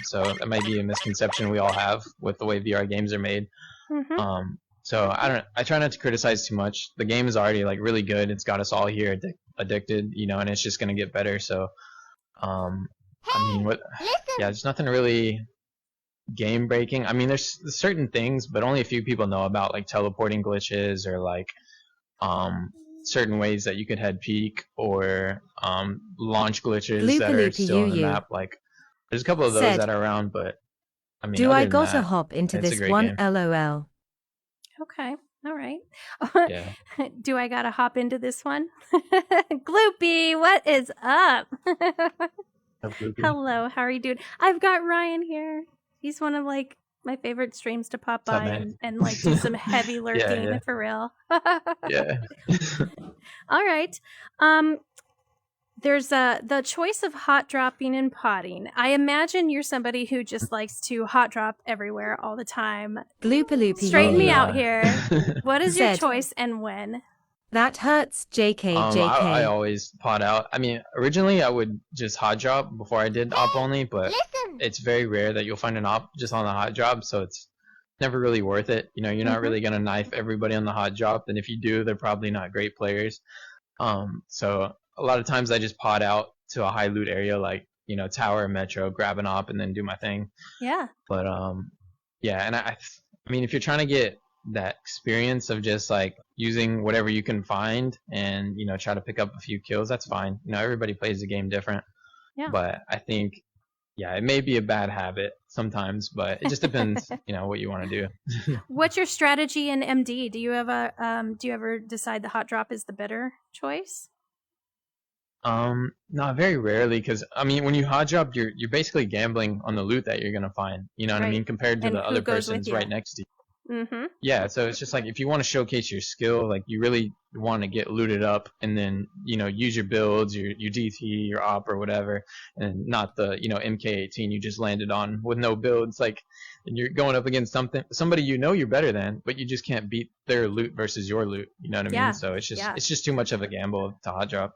So that might be a misconception we all have with the way VR games are made. Mm-hmm. So I try not to criticize too much. The game is already like really good. It's got us all here addicted, and it's just gonna get better. So, I mean, there's nothing really game breaking. I mean, there's certain things, but only a few people know about, like teleporting glitches or like certain ways that you could head peek or launch glitches that are still in the map. Like there's a couple of those that are around, but I mean, do other I than gotta that, hop into it's a this great one? game. LOL. Okay. All right. Yeah. Do I gotta hop into this one? Gloopy, what is up? Hello, how are you doing? I've got Ryan here. He's one of like my favorite streams to pop What's up, by man? and like do some heavy lurking Yeah. for real. Yeah. All right. There's the choice of hot dropping and potting. I imagine you're somebody who just likes to hot drop everywhere all the time. Gloopaloopy. Straighten me yeah. out here. What is your Zed. choice and when? That hurts. JK. I always pot out. I mean, originally I would just hot drop before I did op only, but it's very rare that you'll find an op just on the hot drop, so it's never really worth it. You're not really gonna knife everybody on the hot drop, and if you do, they're probably not great players. So a lot of times I just pot out to a high loot area like tower, metro, grab an op, and then do my thing. Yeah. But yeah, and I mean, if you're trying to get that experience of just like using whatever you can find and try to pick up a few kills, that's fine. Everybody plays the game different. Yeah. But I think it may be a bad habit sometimes, but it just depends what you want to do. What's your strategy in MD? Do you ever decide the hot drop is the better choice? No, very rarely, because I mean, when you hot drop, you're basically gambling on the loot that you're gonna find. You know what I mean, compared to And the who other goes with person's you. right next to you. Mm-hmm. Yeah, so it's just like if you want to showcase your skill, like you really want to get looted up and then use your builds, your DT, your op or whatever, and not the MK18 you just landed on with no builds. Like, and you're going up against somebody you're better than, but you just can't beat their loot versus your loot. You know what I mean? So it's just too much of a gamble to hot drop.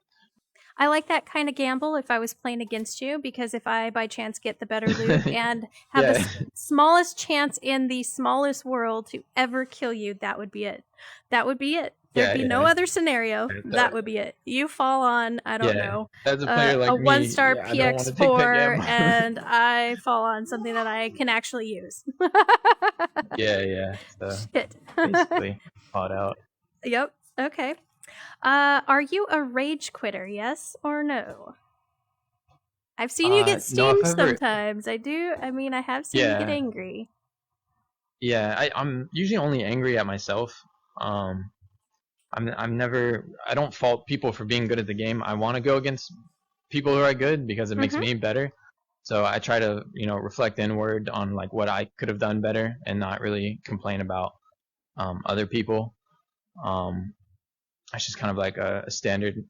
I like that kind of gamble if I was playing against you, because if I by chance get the better loot and have the smallest chance in the smallest world to ever kill you, that would be it. There'd be no other scenario. That would be it. You fall on, I don't know, as a player like a me, 1-star PX4, and I fall on something that I can actually use. So Shit. basically, pot out. Yep. Okay. Are you a rage quitter? Yes or no? I've seen you get steamed sometimes. I do. I mean, I have seen you get angry. Yeah, I'm usually only angry at myself. I'm never. I don't fault people for being good at the game. I want to go against people who are good because it makes me better. So I try to reflect inward on like what I could have done better and not really complain about other people. It's just kind of like a standard,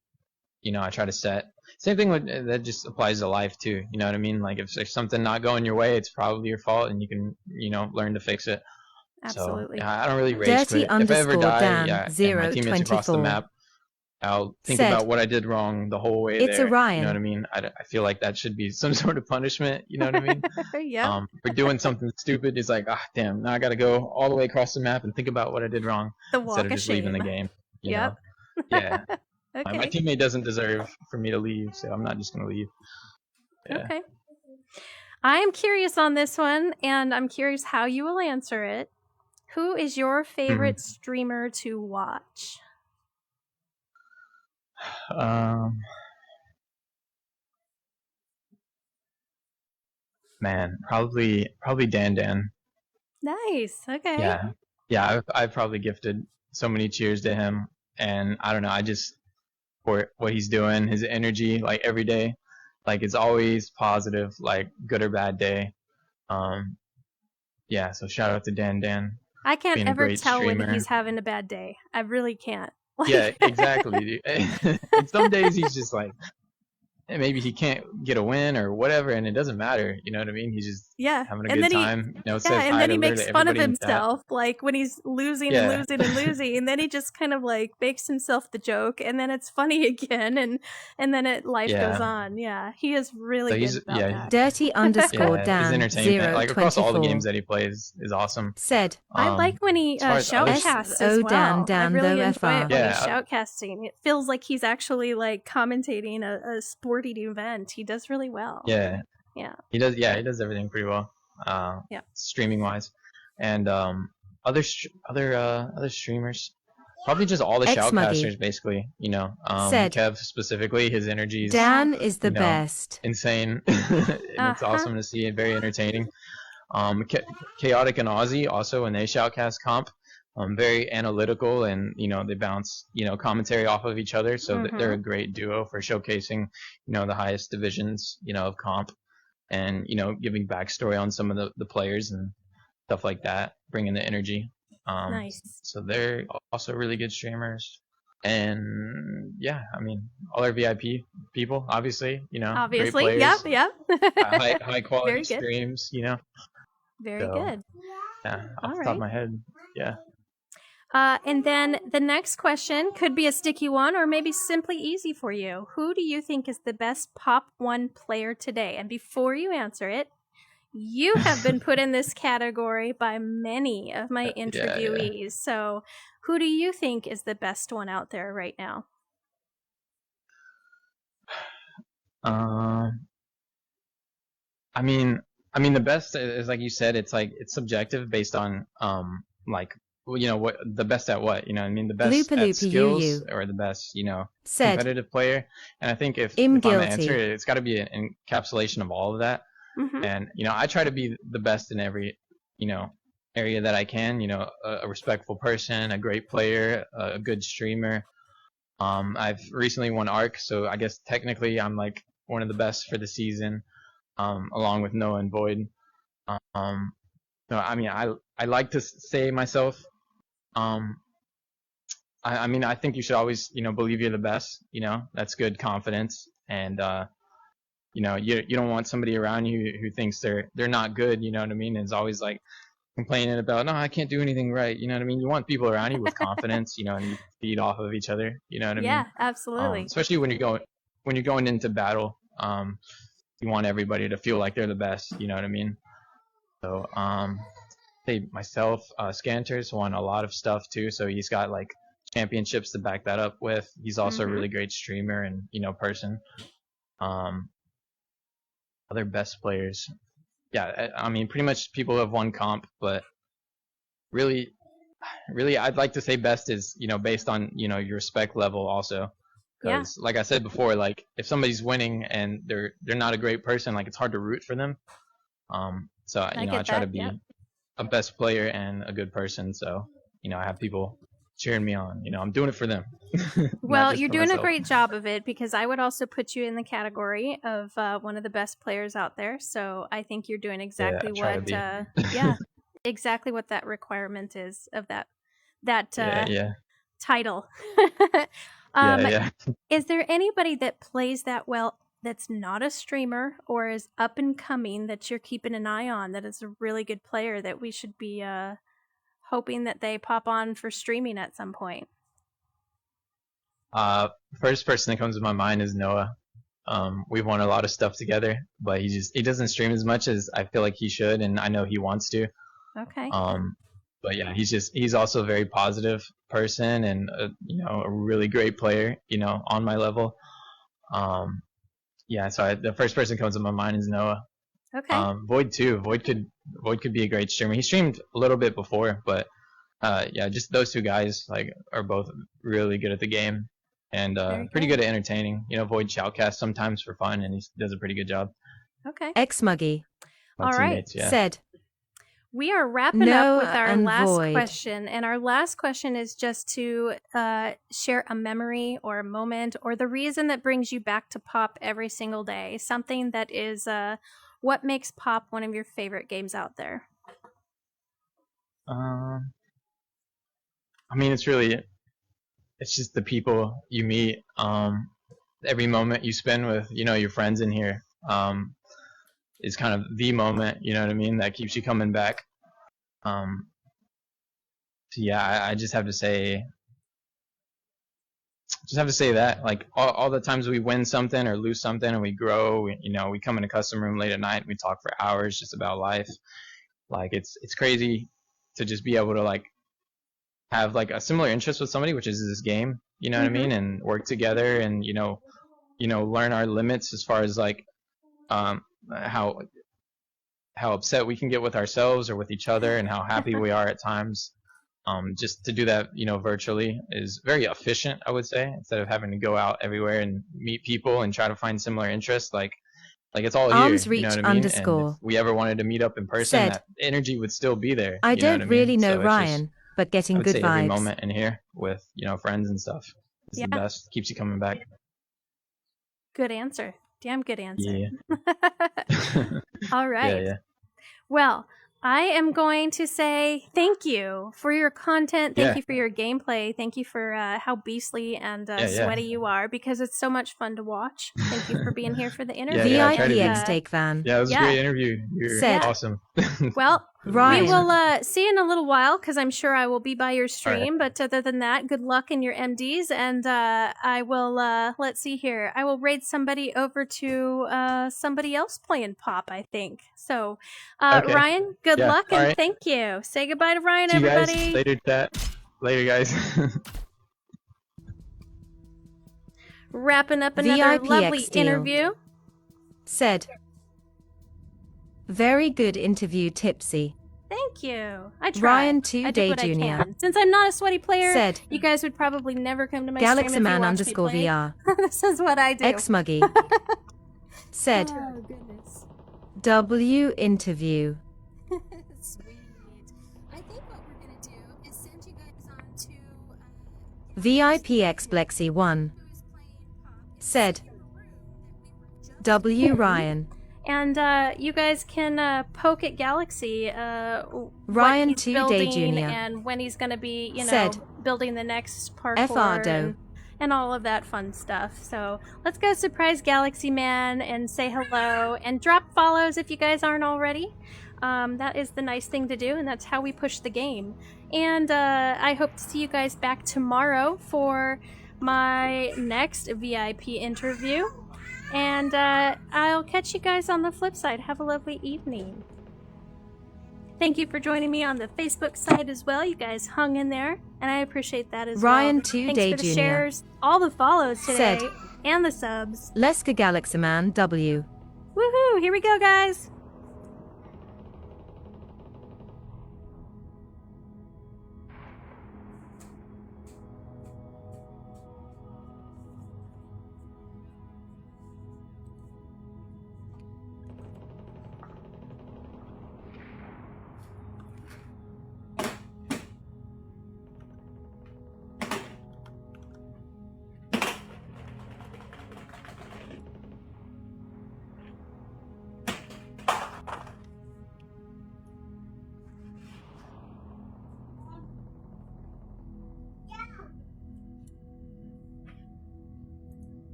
I try to set. Same thing that just applies to life too. You know what I mean? Like if there's something not going your way, it's probably your fault, and you can, learn to fix it. So Absolutely. yeah, I don't really rage quit. If I ever die, yeah, and my teammates across the dirty_Dan024 map, I'll think said, about what I did wrong the whole way "It's there. You know what I Orion." mean? I feel like that should be some sort of punishment. You know what I mean? Yep. For doing something stupid, it's like, ah, damn, now I gotta go all the way across the map and think about what I did wrong The instead walk of of just leaving the shame. game. You Yep. know? Yeah. My Okay. teammate doesn't deserve for me to leave, so I'm not just gonna leave. Yeah. Okay. I am curious on this one, and I'm curious how you will answer it. Who is your favorite streamer to watch? Man, probably Dan. Nice. Okay. Yeah. I've probably gifted so many cheers to him, and I don't know. I just for what he's doing, his energy, like every day, like it's always positive, like good or bad day. Yeah. So shout out to Dan, I can't being a ever great tell when streamer. he's having a bad day. I really can't. Yeah, exactly. And some days he's just like, maybe he can't get a win or whatever, and it doesn't matter. You know what I mean? He's just having a good time. Says and hi then to he makes fun of everybody in chat. himself, like when he's losing and losing and losing, and then he just kind of like makes himself the joke, and then it's funny again, and then life goes on. Yeah, he is really good about that. His entertainment, like across all the games dirty_Dan024 that he plays, is awesome. said, I like when he shoutcasts as well. I really enjoy it when he's shoutcasting. It feels like he's actually like commentating a sporting event. He does really well. Yeah. He does. Yeah, he does everything pretty well. Streaming wise, and other streamers, probably just all the shoutcasters, basically. Said, Kev specifically, his energy is Dan is the best. Insane. And it's awesome to see. Very entertaining. Chaotic and Aussie also when they shoutcast comp. Very analytical, and they bounce commentary off of each other, so they're a great duo for showcasing the highest divisions of comp, and giving backstory on some of the players and stuff like that, bringing the energy. Nice. So they're also really good streamers, and yeah, I mean all our VIP people, obviously, great players, yep. high quality streams, Very good. Yeah, off the top of my head, yeah. And then the next question could be a sticky one or maybe simply easy for you. Who do you think is the best Pop 1 player today? And before you answer it, you have been put in this category by many of my interviewees. Yeah. So who do you think is the best one out there right now? I mean the best is, like you said, it's subjective based on what the best at what, I mean the best at skills or the best, competitive player. And I think if I'm to answer it, it's got to be an encapsulation of all of that. And I try to be the best in every area that I can, a respectful person, a great player, a good streamer. I've recently won ARC, so I guess technically I'm like one of the best for the season, along with Noah and Void. So I mean I like to say myself, I mean I think you should always believe you're the best. That's good confidence, and you don't want somebody around you who thinks they're not good. You know what I mean? It's always like complaining about, no, I can't do anything right. You know what I mean? You want people around you with confidence, and you feed off of each other. You know what I mean? Yeah, absolutely. Especially when you're going into battle, you want everybody to feel like they're the best. You know what I mean? So say myself, Scanters won a lot of stuff too, so he's got like championships to back that up with. He's also a really great streamer and person. Other best players, yeah, I mean pretty much people who have won comp, but really I'd like to say best is based on your respect level also, because like I said before, like if somebody's winning and they're not a great person, like it's hard to root for them. So I try to be a best player and a good person, so I have people cheering me on. I'm doing it for them. Well, you're doing a great job of it, because I would also put you in the category of one of the best players out there. So I think you're doing exactly exactly what that requirement is of that title. Is there anybody that plays that well that's not a streamer or is up and coming that you're keeping an eye on, that is a really good player that we should be hoping that they pop on for streaming at some point? First person that comes to my mind is Noah. We've won a lot of stuff together, but he doesn't stream as much as I feel like he should, and I know he wants to. Okay. But yeah, he's also a very positive person and a really great player, on my level. Yeah, so the first person that comes to my mind is Noah. Okay. Void too. Void could be a great streamer. He streamed a little bit before, but yeah, just those two guys are both really good at the game and pretty good at entertaining. Void shoutcasts sometimes for fun, and he does a pretty good job. Okay. Xmuggy. All right. Yeah. Said. We are wrapping up with our last Void. question, and our last question is just to share a memory or a moment or the reason that brings you back to Pop every single day. Something that is what makes Pop one of your favorite games out there. I mean, it's just the people you meet. Every moment you spend with your friends in here is kind of the moment, you know what I mean, that keeps you coming back. So yeah, I just have to say that, like, all the times we win something or lose something and we grow, we come in a custom room late at night and we talk for hours just about life. Like, it's crazy to just be able to like have like a similar interest with somebody, which is this game, you know what I mean, and work together and learn our limits as far as like how upset we can get with ourselves or with each other and how happy we are at times. Just to do that, virtually is very efficient, I would say, instead of having to go out everywhere and meet people and try to find similar interests. Like it's all Arms here, reach you know what I mean? underscore. And if we ever wanted to meet up in person, Said. that energy would still be there. I don't really know So Ryan, but getting I would good say every vibes. moment in here with, friends and stuff is the best. Keeps you coming back. Good answer. Damn good answer. Yeah. All right. Yeah. Well, I am going to say thank you for your content. Thank you for your gameplay. Thank you for how beastly and sweaty you are, because it's so much fun to watch. Thank you for being here for the interview. VIP Steak Van. Yeah, it was a great interview. You're awesome. Well, Ryan. we will see you in a little while, because I'm sure I will be by your stream. Right. But other than that, good luck in your MDs. And I will, let's see here. I will raid somebody over to somebody else playing Pop, I think. So, Ryan, good luck and thank you. Say goodbye to Ryan, See you everybody. guys later, chat. Later, guys. Wrapping up another VIP lovely Deal. interview. Said. Very good interview, Tipsy. Thank you. I tried. Ryan2dayy I did what Jr. I can. Since I'm not a sweaty player, Said. you guys would probably never come to my stream if you watched me play. GalaxyMan_VR. This is what I do. Xmuggy. Said. Oh, goodness. W interview. Sweet. I think what we're going to do is send you guys on to VIPX Blexy 1. Said. W Ryan. And you guys can poke at Galaxy Ryan2dayy Jr. and when he's going to be, Said. building the next parkour and all of that fun stuff. So let's go surprise Galaxy Man and say hello and drop follows if you guys aren't already. That is the nice thing to do, and that's how we push the game. And I hope to see you guys back tomorrow for my next VIP interview. And I'll catch you guys on the flip side. Have a lovely evening. Thank you for joining me on the Facebook side as well. You guys hung in there, and I appreciate that as well. Ryan2dayy Thanks for the Jr. shares, all the follows today, Said. and the subs. Leska GalaxyMan W. Woohoo! Here we go, guys.